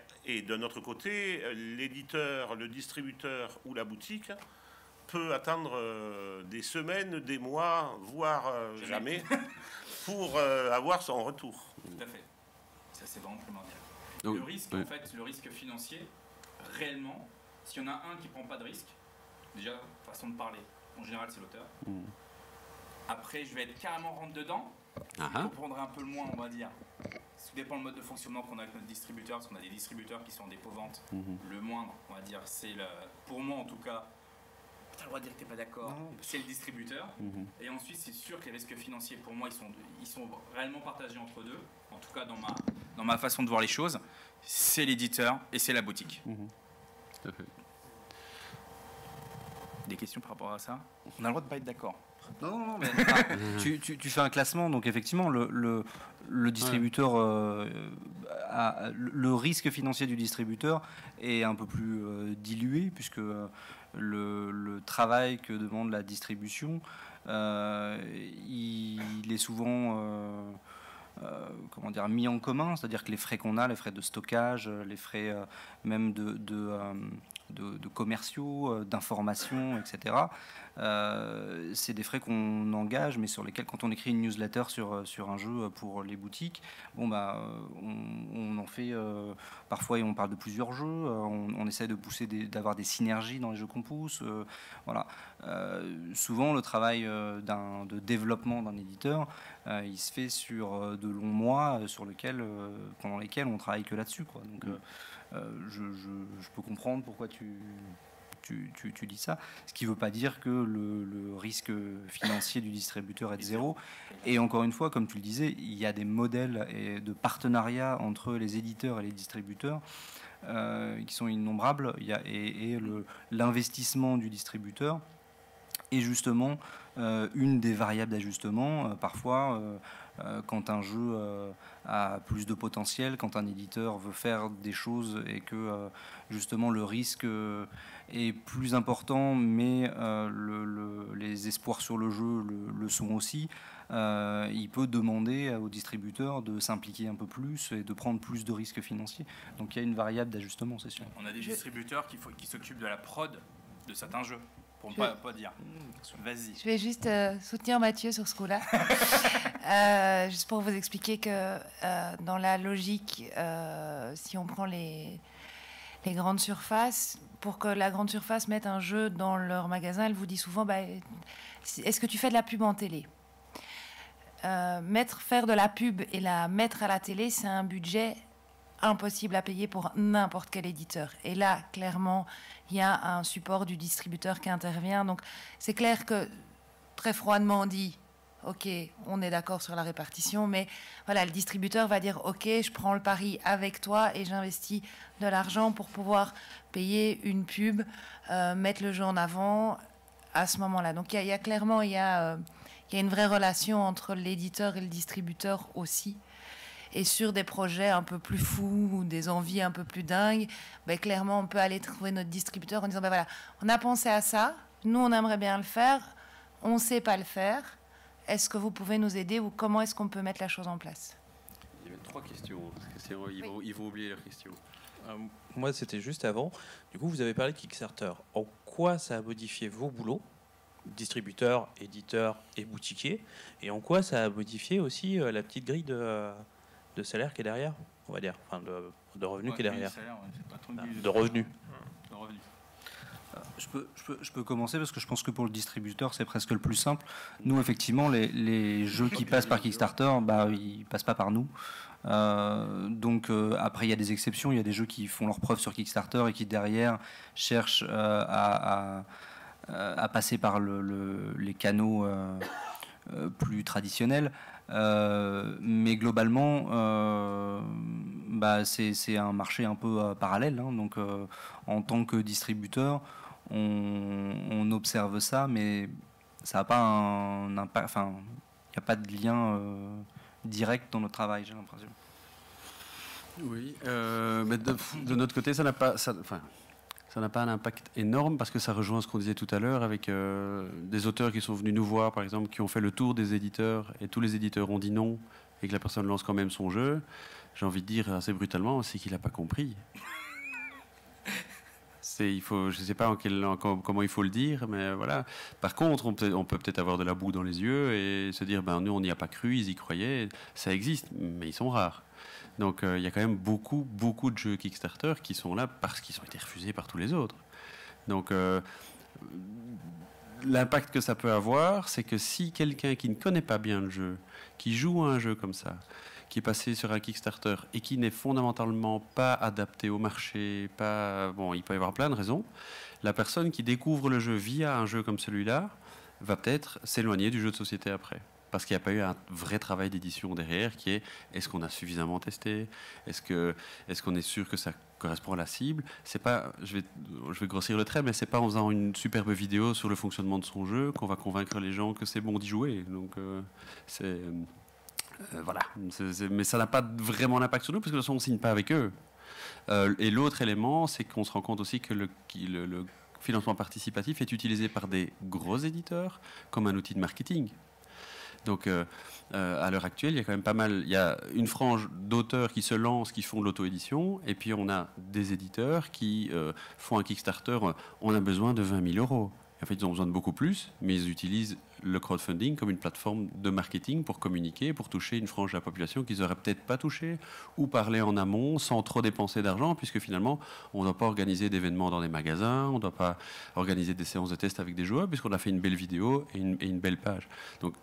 d'un autre côté, l'éditeur, le distributeur ou la boutique peut attendre des semaines, des mois, voire jamais, pour avoir son retour. Tout à fait. Ça, c'est vraiment primordial. Donc, le risque, en fait, le risque financier, réellement, s'il y en a un qui ne prend pas de risque, déjà, façon de parler, en général, c'est l'auteur. Après, je vais être carrément rentre dedans. Je comprendrai un peu le moins, on va dire. Ça dépend le mode de fonctionnement qu'on a avec notre distributeur, parce qu'on a des distributeurs qui sont en dépôt-vente. Le moindre, on va dire, c'est pour moi en tout cas, tu as le droit de dire que tu n'es pas d'accord, c'est le distributeur. Et ensuite, c'est sûr que les risques financiers, pour moi, ils sont réellement partagés entre deux. En tout cas, dans ma façon de voir les choses, c'est l'éditeur et c'est la boutique. Tout à fait. Des questions par rapport à ça? On a le droit de ne pas être d'accord. Non, mais tu fais un classement, donc effectivement, le distributeur, le risque financier du distributeur est un peu plus dilué, puisque le travail que demande la distribution, il est souvent mis en commun, c'est-à-dire que les frais qu'on a, les frais de stockage, les frais même de commerciaux, d'information, etc. C'est des frais qu'on engage, mais sur lesquels, quand on écrit une newsletter sur un jeu pour les boutiques, on en fait parfois, et on parle de plusieurs jeux, on essaie de pousser, d'avoir des synergies dans les jeux qu'on pousse. Voilà. Souvent, le travail de développement d'un éditeur, il se fait sur de longs mois, pendant lesquels on travaille que là-dessus, quoi. Donc, je peux comprendre pourquoi tu dis ça, ce qui ne veut pas dire que le risque financier du distributeur est de zéro. Et encore une fois, comme tu le disais, il y a des modèles de partenariat entre les éditeurs et les distributeurs qui sont innombrables. L'investissement du distributeur est justement une des variables d'ajustement. Parfois, quand un jeu a plus de potentiel, quand un éditeur veut faire des choses et que justement le risque est plus important, mais les espoirs sur le jeu le sont aussi, il peut demander au distributeur de s'impliquer un peu plus et de prendre plus de risques financiers. Donc il y a une variable d'ajustement, c'est sûr. On a des distributeurs qui s'occupent de la prod de certains jeux. Pour ne pas dire. Vas-y. Je vais juste soutenir Mathieu sur ce coup-là. Juste pour vous expliquer que dans la logique, si on prend les grandes surfaces, pour que la grande surface mette un jeu dans leur magasin, elle vous dit souvent, est-ce que tu fais de la pub en télé? Faire de la pub et la mettre à la télé, c'est un budget impossible à payer pour n'importe quel éditeur. Et là, clairement, il y a un support du distributeur qui intervient. Donc, c'est clair que, très froidement, on dit, OK, on est d'accord sur la répartition, mais voilà, le distributeur va dire, OK, je prends le pari avec toi et j'investis de l'argent pour pouvoir payer une pub, mettre le jeu en avant à ce moment-là. Donc, il y a clairement, il y a une vraie relation entre l'éditeur et le distributeur aussi. Et sur des projets un peu plus fous ou des envies un peu plus dingues, clairement, on peut aller trouver notre distributeur en disant, voilà, on a pensé à ça, nous, on aimerait bien le faire, on ne sait pas le faire, est-ce que vous pouvez nous aider ou comment est-ce qu'on peut mettre la chose en place? Il y avait 3 questions, ils vont oublier leurs questions. Moi, c'était juste avant. Du coup, vous avez parlé de Kickstarter. En quoi ça a modifié vos boulots, distributeurs, éditeurs et boutiquiers, et en quoi ça a modifié aussi la petite grille de salaire qui est derrière, on va dire, enfin de revenus qui est derrière. De revenus. Je peux commencer parce que je pense que pour le distributeur c'est presque le plus simple. Nous effectivement les jeux qui passent par Kickstarter, ils passent pas par nous. Donc après il y a des exceptions, il y a des jeux qui font leurs preuves sur Kickstarter et qui derrière cherchent à passer par les canaux plus traditionnels. Mais globalement, c'est un marché un peu parallèle. Hein. Donc, en tant que distributeur, on observe ça, mais ça n'a pas un impact. Enfin, il n'y a pas de lien direct dans notre travail, j'ai l'impression. Oui, mais de notre côté, ça n'a pas un impact énorme parce que ça rejoint ce qu'on disait tout à l'heure avec des auteurs qui sont venus nous voir, par exemple, qui ont fait le tour des éditeurs et tous les éditeurs ont dit non et que la personne lance quand même son jeu. J'ai envie de dire assez brutalement, c'est qu'il n'a pas compris. Je ne sais pas comment il faut le dire, mais voilà. Par contre, on peut peut-être avoir de la boue dans les yeux et se dire, nous, on n'y a pas cru, ils y croyaient. Ça existe, mais ils sont rares. Donc, il y a quand même beaucoup de jeux Kickstarter qui sont là parce qu'ils ont été refusés par tous les autres. Donc, l'impact que ça peut avoir, c'est que si quelqu'un qui ne connaît pas bien le jeu, qui joue à un jeu comme ça, qui est passé sur un Kickstarter et qui n'est fondamentalement pas adapté au marché, il peut y avoir plein de raisons, la personne qui découvre le jeu via un jeu comme celui-là va peut-être s'éloigner du jeu de société après. Parce qu'il n'y a pas eu un vrai travail d'édition derrière qui est est-ce qu'on a suffisamment testé, est-ce qu'on est sûr que ça correspond à la cible. C'est pas, je vais grossir le trait, mais c'est pas en faisant une superbe vidéo sur le fonctionnement de son jeu qu'on va convaincre les gens que c'est bon d'y jouer. Donc voilà, mais ça n'a pas vraiment d'impact sur nous parce que de toute façon on ne signe pas avec eux. Et l'autre élément, c'est qu'on se rend compte aussi que le financement participatif est utilisé par des gros éditeurs comme un outil de marketing. Donc, à l'heure actuelle, il y a quand même pas mal. Il y a une frange d'auteurs qui se lancent, qui font de l'auto-édition, et puis on a des éditeurs qui font un Kickstarter. On a besoin de 20 000 €. En fait, ils ont besoin de beaucoup plus, mais ils utilisent le crowdfunding comme une plateforme de marketing pour communiquer, pour toucher une frange de la population qu'ils n'auraient peut-être pas touchée, ou parler en amont sans trop dépenser d'argent, puisque finalement, on ne doit pas organiser d'événements dans des magasins, on ne doit pas organiser des séances de test avec des joueurs, puisqu'on a fait une belle vidéo et une belle page. Donc,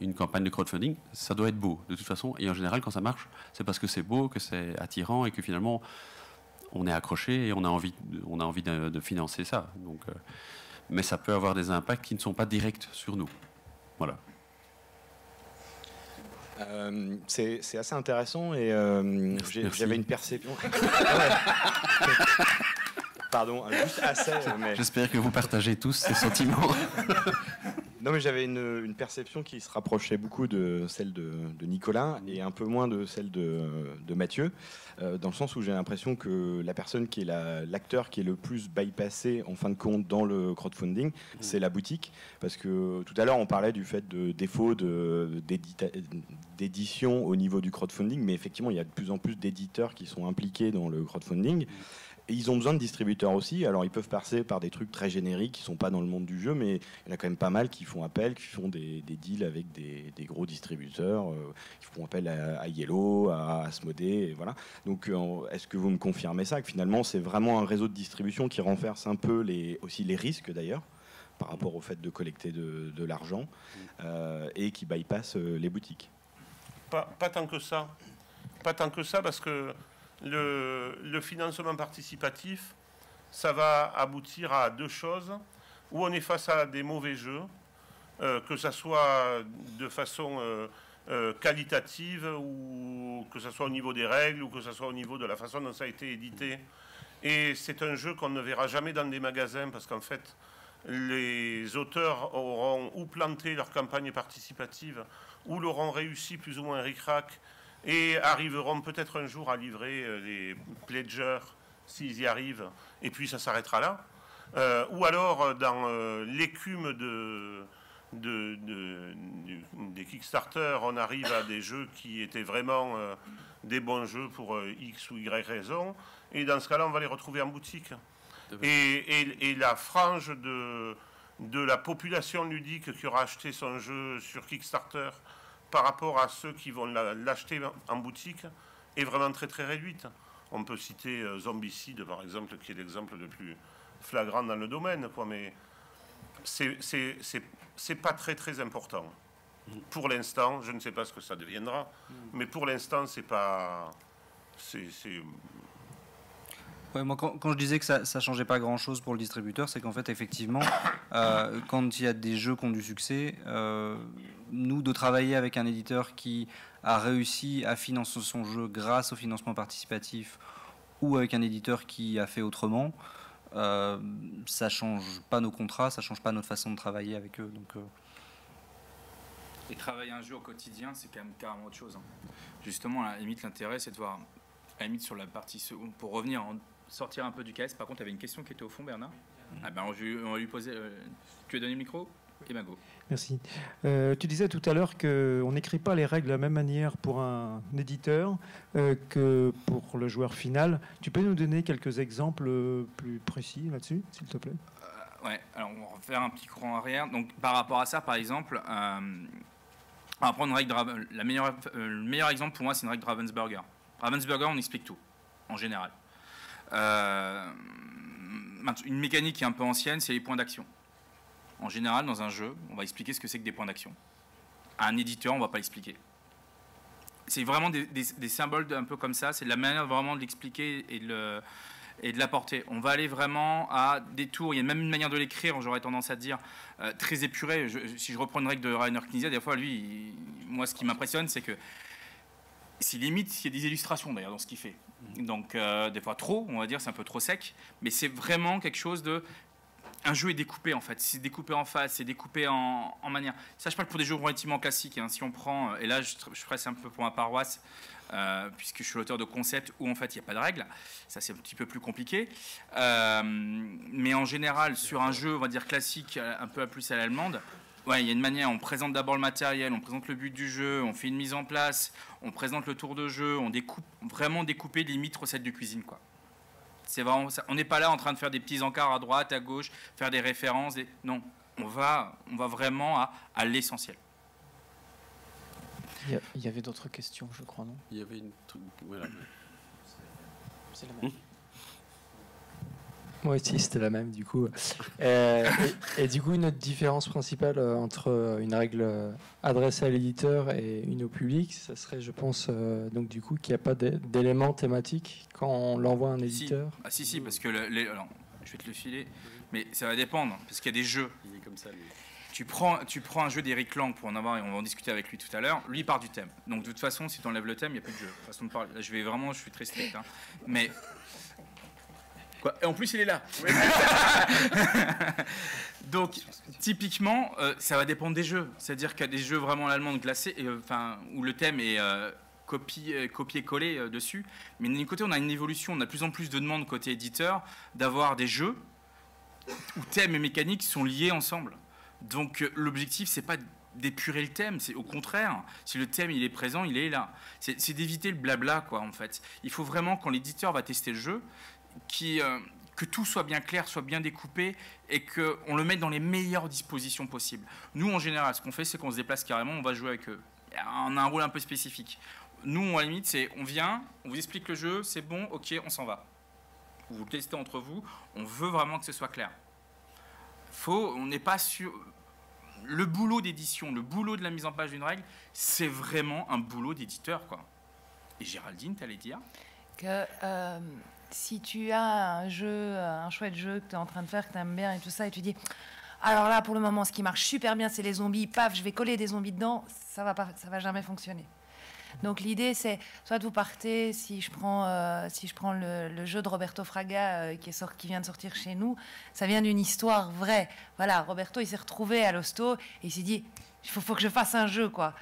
une campagne de crowdfunding, ça doit être beau, de toute façon. Et en général, quand ça marche, c'est parce que c'est beau, que c'est attirant et que finalement, on est accroché et on a envie de financer ça. Donc, mais ça peut avoir des impacts qui ne sont pas directs sur nous. Voilà. C'est assez intéressant et j'avais une perception. Pardon, juste assez. Mais... J'espère que vous partagez tous ces sentiments. Non, mais j'avais une perception qui se rapprochait beaucoup de celle de Nicolas et un peu moins de celle de Mathieu, dans le sens où j'ai l'impression que la personne qui est l'acteur qui est le plus bypassé en fin de compte dans le crowdfunding, c'est la boutique. Parce que tout à l'heure, on parlait du fait de défaut d'édition au niveau du crowdfunding, mais effectivement, il y a de plus en plus d'éditeurs qui sont impliqués dans le crowdfunding. Et ils ont besoin de distributeurs aussi. Alors, ils peuvent passer par des trucs très génériques qui ne sont pas dans le monde du jeu, mais il y en a quand même pas mal qui font appel, qui font des deals avec des gros distributeurs, qui font appel à Yellow, à Asmodée, et voilà. Donc, est-ce que vous me confirmez ça, que finalement, c'est vraiment un réseau de distribution qui renverse un peu aussi les risques, d'ailleurs, par rapport au fait de collecter de l'argent, et qui bypasse les boutiques? Pas tant que ça. Pas tant que ça, parce que le financement participatif, ça va aboutir à deux choses. Où on est face à des mauvais jeux, que ça soit de façon qualitative, ou que ça soit au niveau des règles, ou que ça soit au niveau de la façon dont ça a été édité. Et c'est un jeu qu'on ne verra jamais dans des magasins, parce qu'en fait, les auteurs auront ou planté leur campagne participative, ou l'auront réussi plus ou moins ric-rac, et arriveront peut-être un jour à livrer les pledgers, s'ils y arrivent, et puis ça s'arrêtera là. Ou alors, dans l'écume des Kickstarter, on arrive à des jeux qui étaient vraiment des bons jeux pour X ou Y raison, et dans ce cas-là, on va les retrouver en boutique. Et la frange de la population ludique qui aura acheté son jeu sur Kickstarter par rapport à ceux qui vont l'acheter en boutique est vraiment très très réduite. On peut citer Zombicide par exemple, qui est l'exemple le plus flagrant dans le domaine, quoi, mais c'est pas très très important. Pour l'instant, je ne sais pas ce que ça deviendra, mais pour l'instant, c'est pas... Ouais, moi, quand je disais que ça ne changeait pas grand-chose pour le distributeur, c'est qu'en fait, effectivement, quand il y a des jeux qui ont du succès, nous, de travailler avec un éditeur qui a réussi à financer son jeu grâce au financement participatif ou avec un éditeur qui a fait autrement, ça change pas nos contrats, ça change pas notre façon de travailler avec eux. Donc, Et travailler un jeu au quotidien, c'est quand même carrément autre chose. Justement, à la limite, l'intérêt, c'est de voir, à la limite, sur la partie seconde, pour revenir, sortir un peu du KS. Par contre, il y avait une question qui était au fond, Bernard. Ah ben, on va lui poser. Tu veux donner le micro? Et ben go. Merci. Tu disais tout à l'heure qu'on n'écrit pas les règles de la même manière pour un éditeur que pour le joueur final. Tu peux nous donner quelques exemples plus précis là-dessus, s'il te plaît? Ouais, alors on va faire un petit courant arrière. Donc par rapport à ça, par exemple, on va prendre une règle le meilleur exemple pour moi, c'est une règle de Ravensburger. Ravensburger, on explique tout, en général. Une mécanique qui est un peu ancienne, c'est les points d'action. En général, dans un jeu, on va expliquer ce que c'est que des points d'action. À un éditeur, on ne va pas l'expliquer. C'est vraiment des symboles un peu comme ça, c'est la manière vraiment de l'expliquer et de l'apporter. On va aller vraiment à des tours, il y a même une manière de l'écrire, j'aurais tendance à dire, très épurée. Si je reprends une règle de Rainer Knizia, des fois, lui, moi, ce qui m'impressionne, c'est que c'est limite, il y a des illustrations d'ailleurs dans ce qu'il fait. Donc, des fois trop, on va dire, c'est un peu trop sec, mais c'est vraiment quelque chose de... Un jeu est découpé en fait, c'est découpé en face, c'est découpé en manière. Ça, je parle pour des jeux relativement classiques. Hein. Si on prend, et là, je presse un peu pour ma paroisse, puisque je suis l'auteur de concepts où en fait il n'y a pas de règles. Ça, c'est un petit peu plus compliqué. Mais en général, sur un jeu, on va dire classique, un peu plus à l'allemande, ouais, il y a une manière. On présente d'abord le matériel, on présente le but du jeu, on fait une mise en place, on présente le tour de jeu, on découpe, vraiment découper limite recette de cuisine, quoi. C'est vraiment ça. On n'est pas là en train de faire des petits encarts à droite, à gauche, faire des références. Non, on va vraiment à l'essentiel. Il y avait d'autres questions, je crois, non? Il y avait une truc... Voilà. C'est la même. Moi aussi, c'était la même, du coup. Et du coup, notre différence principale entre une règle adressée à l'éditeur et une au public, ça serait, je pense, donc du coup, qu'il n'y a pas d'éléments thématiques quand on l'envoie à un éditeur. Si, parce que alors, je vais te le filer, mais ça va dépendre, parce qu'il y a des jeux. Il est comme ça, lui. Tu prends un jeu d'Eric Lang pour en avoir, et on va en discuter avec lui tout à l'heure. Lui, il part du thème. Donc, de toute façon, si tu enlèves le thème, il n'y a plus de jeu. Façon de parler. Là, je suis très strict. Hein. Mais. Quoi, et en plus, il est là. Donc, typiquement, ça va dépendre des jeux. C'est-à-dire qu'il y a des jeux vraiment en allemand glacé, où le thème est copié-collé dessus. Mais d'un côté, on a une évolution. On a de plus en plus de demandes côté éditeur d'avoir des jeux où thème et mécanique sont liés ensemble. Donc, l'objectif, c'est pas d'épurer le thème, c'est au contraire. Si le thème il est présent, il est là. C'est d'éviter le blabla, quoi, en fait. Il faut vraiment, quand l'éditeur va tester le jeu, que tout soit bien clair, soit bien découpé et qu'on le mette dans les meilleures dispositions possibles. Nous, en général, ce qu'on fait, c'est qu'on se déplace carrément, on va jouer avec eux. On a un rôle un peu spécifique. Nous, à la limite, c'est on vient, on vous explique le jeu, c'est bon, ok, on s'en va. Vous le testez entre vous, on veut vraiment que ce soit clair. On n'est pas sûr... Le boulot d'édition, le boulot de la mise en page d'une règle, c'est vraiment un boulot d'éditeur, quoi. Et Géraldine, t'allais dire que si tu as un jeu, un chouette jeu que tu es en train de faire, que tu aimes bien et tout ça, et tu dis, alors là, pour le moment, ce qui marche super bien, c'est les zombies, paf, je vais coller des zombies dedans, ça va jamais fonctionner. Donc l'idée, c'est, soit vous partez, si je prends le jeu de Roberto Fraga qui vient de sortir chez nous, ça vient d'une histoire vraie. Voilà, Roberto, il s'est retrouvé à l'hosto, et il s'est dit, il faut que je fasse un jeu, quoi.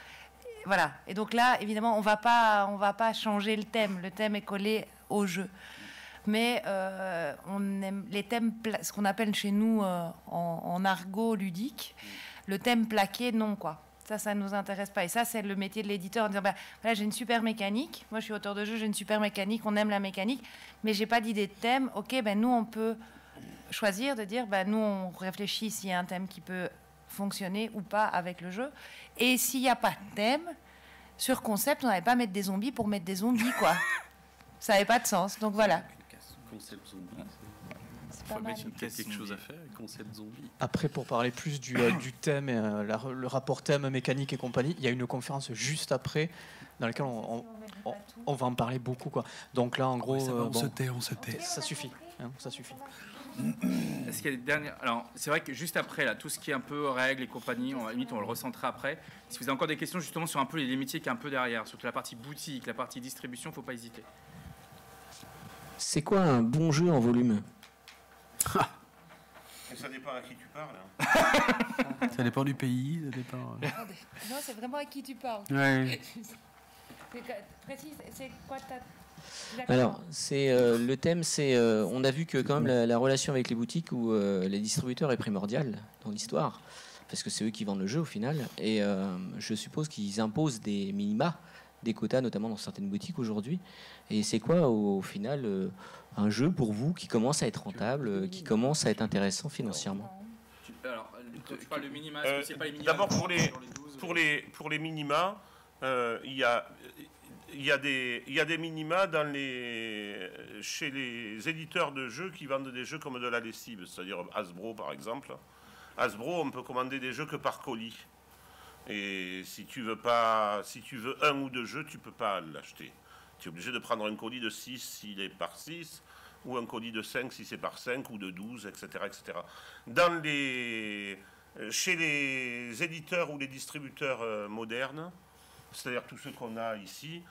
Voilà. Et donc là, évidemment, on va pas changer le thème. Le thème est collé au jeu. Mais on aime les thèmes, ce qu'on appelle chez nous en argot ludique, le thème plaqué, non, quoi. Ça nous intéresse pas. Et ça, c'est le métier de l'éditeur, en disant, bah, voilà, j'ai une super mécanique. Moi, je suis auteur de jeu, j'ai une super mécanique. On aime la mécanique, mais j'ai pas d'idée de thème. Ok, ben nous, on peut choisir de dire, ben nous, on réfléchit s'il y a un thème qui peut fonctionner ou pas avec le jeu. Et s'il n'y a pas de thème, sur concept, on n'allait pas mettre des zombies pour mettre des zombies, quoi. Ça n'avait pas de sens. Donc voilà. Concept zombie. Pas mal. Quelque chose à faire, concept zombie. Après, pour parler plus du thème, et, le rapport thème, mécanique et compagnie, il y a une conférence juste après dans laquelle on va en parler beaucoup, quoi. Donc là, en gros, on se tait. Ça suffit, hein, ça suffit. Est-ce qu'il y a des dernières... Alors, c'est vrai que juste après, là, tout ce qui est un peu règles et compagnie, on le ressentira après. Si vous avez encore des questions justement sur un peu les métiers qui est un peu derrière, surtout la partie boutique, la partie distribution, il ne faut pas hésiter. C'est quoi un bon jeu en volume? Et ça dépend à qui tu parles. Hein. Ça dépend du pays, ça dépend... Non, c'est vraiment à qui tu parles. Ouais. Précise, c'est quoi ta... Alors, le thème, c'est on a vu que quand même la relation avec les boutiques ou les distributeurs est primordiale dans l'histoire, parce que c'est eux qui vendent le jeu au final, et je suppose qu'ils imposent des minima, des quotas, notamment dans certaines boutiques aujourd'hui. Et c'est quoi au final un jeu pour vous qui commence à être rentable, qui commence à être intéressant financièrement? Alors, tu parles de minima, est-ce que c'est pas les minima? D'abord, pour les minima, il y a des minima chez les éditeurs de jeux qui vendent des jeux comme de la lessive, c'est-à-dire Hasbro par exemple. Hasbro, on peut commander des jeux que par colis. Et si tu veux un ou deux jeux, tu peux pas l'acheter. Tu es obligé de prendre un colis de 6 s'il est par 6, ou un colis de 5 si c'est par 5, ou de 12, etc. etc. Chez les éditeurs ou les distributeurs modernes, c'est-à-dire tous ceux qu'on a ici,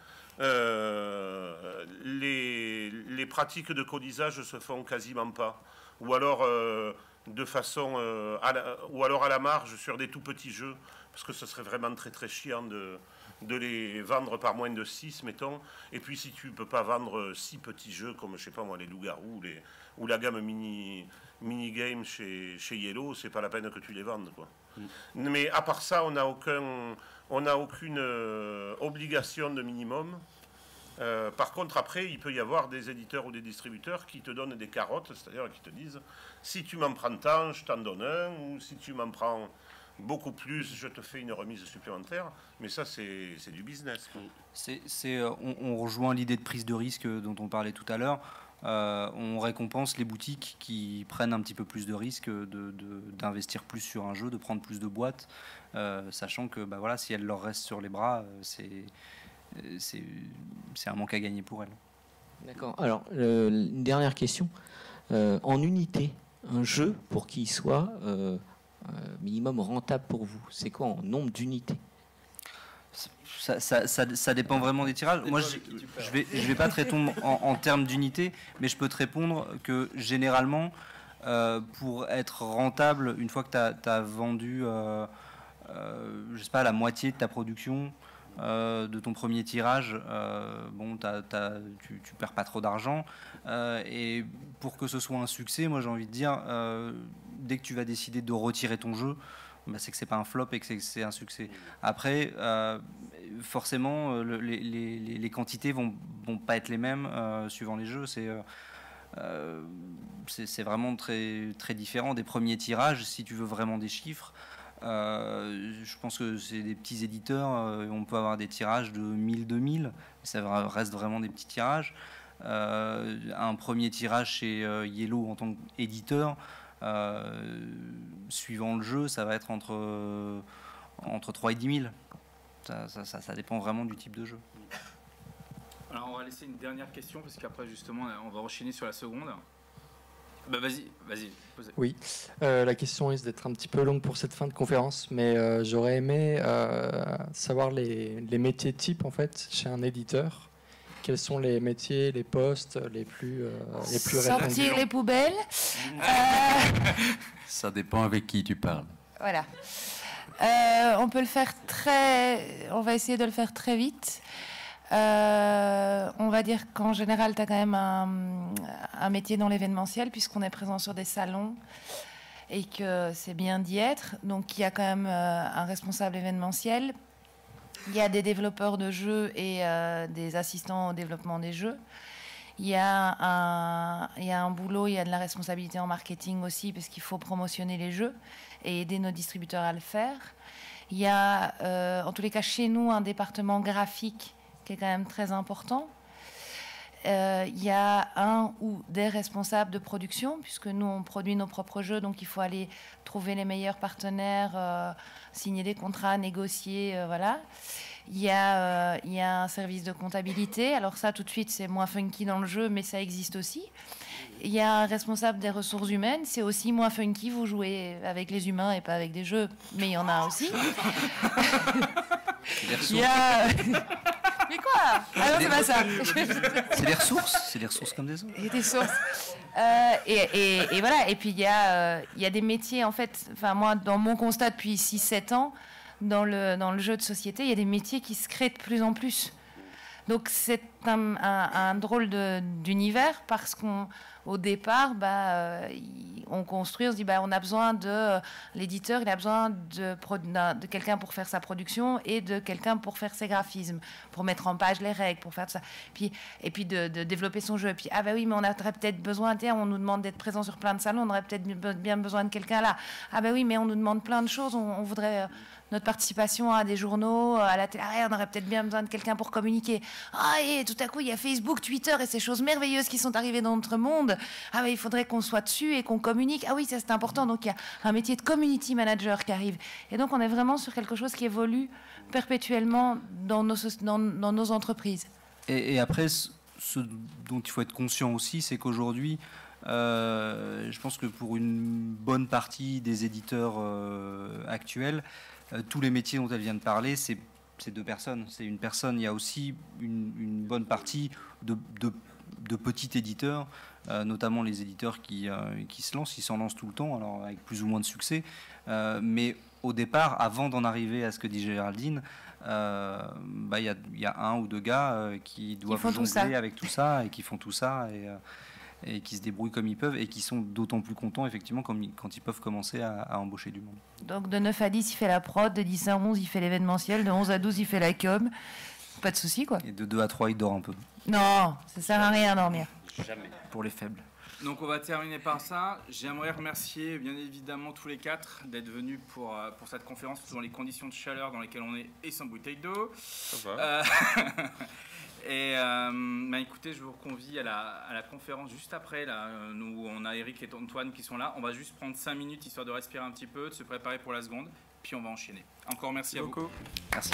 les pratiques de colisage se font quasiment pas. Ou alors de façon ou alors à la marge sur des tout petits jeux, parce que ce serait vraiment très très chiant de les vendre par moins de 6, mettons. Et puis si tu peux pas vendre 6 petits jeux comme, je sais pas moi, les loups-garous ou la gamme mini-game chez Yellow, c'est pas la peine que tu les vendes, quoi. Mais à part ça, on n'a aucune obligation de minimum. Par contre, après, il peut y avoir des éditeurs ou des distributeurs qui te donnent des carottes, c'est-à-dire qui te disent si tu m'en prends tant, je t'en donne un, ou si tu m'en prends beaucoup plus, je te fais une remise supplémentaire. Mais ça, c'est du business. On rejoint l'idée de prise de risque dont on parlait tout à l'heure. On récompense les boutiques qui prennent un petit peu plus de risques d'investir plus sur un jeu, de prendre plus de boîtes, sachant que voilà, si elles leur restent sur les bras, c'est un manque à gagner pour elles. D'accord. Alors, une dernière question. En unité, un jeu, pour qu'il soit minimum rentable pour vous, c'est quoi en nombre d'unités? Ça dépend vraiment des tirages. Moi, je vais pas te répondre en termes d'unités, mais je peux te répondre que généralement, pour être rentable, une fois que tu as vendu, je sais pas, la moitié de ta production, de ton premier tirage, tu perds pas trop d'argent. Et pour que ce soit un succès, moi j'ai envie de dire, dès que tu vas décider de retirer ton jeu, c'est que c'est pas un flop et que c'est un succès. Après, forcément, les quantités vont pas être les mêmes suivant les jeux. C'est vraiment très, très différent des premiers tirages. Si tu veux vraiment des chiffres, je pense que c'est des petits éditeurs. On peut avoir des tirages de 1000, 2000. Ça reste vraiment des petits tirages. Un premier tirage chez Yellow en tant qu'éditeur, suivant le jeu, ça va être entre 3 et 10 000. Ça dépend vraiment du type de jeu. Alors on va laisser une dernière question parce qu'après justement on va enchaîner sur la seconde. Vas-y. Oui, la question risque d'être un petit peu longue pour cette fin de conférence, mais j'aurais aimé savoir les métiers types en fait chez un éditeur. Quels sont les métiers, les postes les plus répandus? Sortir les poubelles. Ça dépend avec qui tu parles. Voilà. On peut le faire on va essayer de le faire très vite. On va dire qu'en général, tu as quand même un métier dans l'événementiel, puisqu'on est présent sur des salons et que c'est bien d'y être. Donc, il y a quand même un responsable événementiel. Il y a des développeurs de jeux et des assistants au développement des jeux. Il y a un boulot, il y a de la responsabilité en marketing aussi, parce qu'il faut promotionner les jeux et aider nos distributeurs à le faire. Il y a, en tous les cas, chez nous, un département graphique qui est quand même très important. Il y a un ou des responsables de production, puisque nous, on produit nos propres jeux, donc il faut aller trouver les meilleurs partenaires, signer des contrats, négocier, voilà. Il y a un service de comptabilité. Alors ça, tout de suite, c'est moins funky dans le jeu, mais ça existe aussi. il y a un responsable des ressources humaines, c'est aussi moins funky, vous jouez avec les humains et pas avec des jeux, mais il y en a aussi. Il y a... Mais quoi? Ah non, c'est pas ça. C'est des ressources comme des autres. Et des sources. Et voilà, et puis il y a des métiers, en fait, enfin moi, dans mon constat depuis 6-7 ans, dans le jeu de société, il y a des métiers qui se créent de plus en plus. Donc c'est un drôle d'univers parce qu'au départ, on construit, on se dit on a besoin de l'éditeur, il a besoin de quelqu'un pour faire sa production et de quelqu'un pour faire ses graphismes, pour mettre en page les règles, pour faire tout ça. Et puis de développer son jeu. Et puis oui, mais on aurait peut-être besoin, on nous demande d'être présent sur plein de salons, on aurait peut-être bien besoin de quelqu'un là. Oui, mais on nous demande plein de choses, on voudrait notre participation à des journaux, à la télé, on aurait peut-être bien besoin de quelqu'un pour communiquer. Et tout à coup, il y a Facebook, Twitter et ces choses merveilleuses qui sont arrivées dans notre monde. Il faudrait qu'on soit dessus et qu'on communique. Oui, ça c'est important. Donc il y a un métier de community manager qui arrive. Et donc on est vraiment sur quelque chose qui évolue perpétuellement dans nos entreprises. Et après, ce dont il faut être conscient aussi, c'est qu'aujourd'hui, je pense que pour une bonne partie des éditeurs actuels, tous les métiers dont elle vient de parler, c'est deux personnes. C'est une personne. Il y a aussi une bonne partie de petits éditeurs, notamment les éditeurs qui se lancent. Ils s'en lancent tout le temps, alors avec plus ou moins de succès. Mais au départ, avant d'en arriver à ce que dit Géraldine, il y a un ou deux gars qui doivent jongler avec tout ça et qui font tout ça et qui se débrouillent comme ils peuvent et qui sont d'autant plus contents effectivement quand ils peuvent commencer à embaucher du monde. Donc de 9 à 10 il fait la prod, de 10 à 11 il fait l'événementiel, de 11 à 12 il fait la com, pas de souci quoi. Et de 2 à 3 il dort un peu. Non, ça sert à rien dormir. Jamais. Pour les faibles. Donc on va terminer par ça. J'aimerais remercier bien évidemment tous les 4 d'être venus pour cette conférence dans les conditions de chaleur dans lesquelles on est et sans bouteille d'eau. Ça va. Et écoutez, je vous convie à la conférence juste après. Là, nous, on a Eric et Antoine qui sont là. On va juste prendre 5 minutes histoire de respirer un petit peu, de se préparer pour la seconde, puis on va enchaîner. Encore merci à vous. Merci.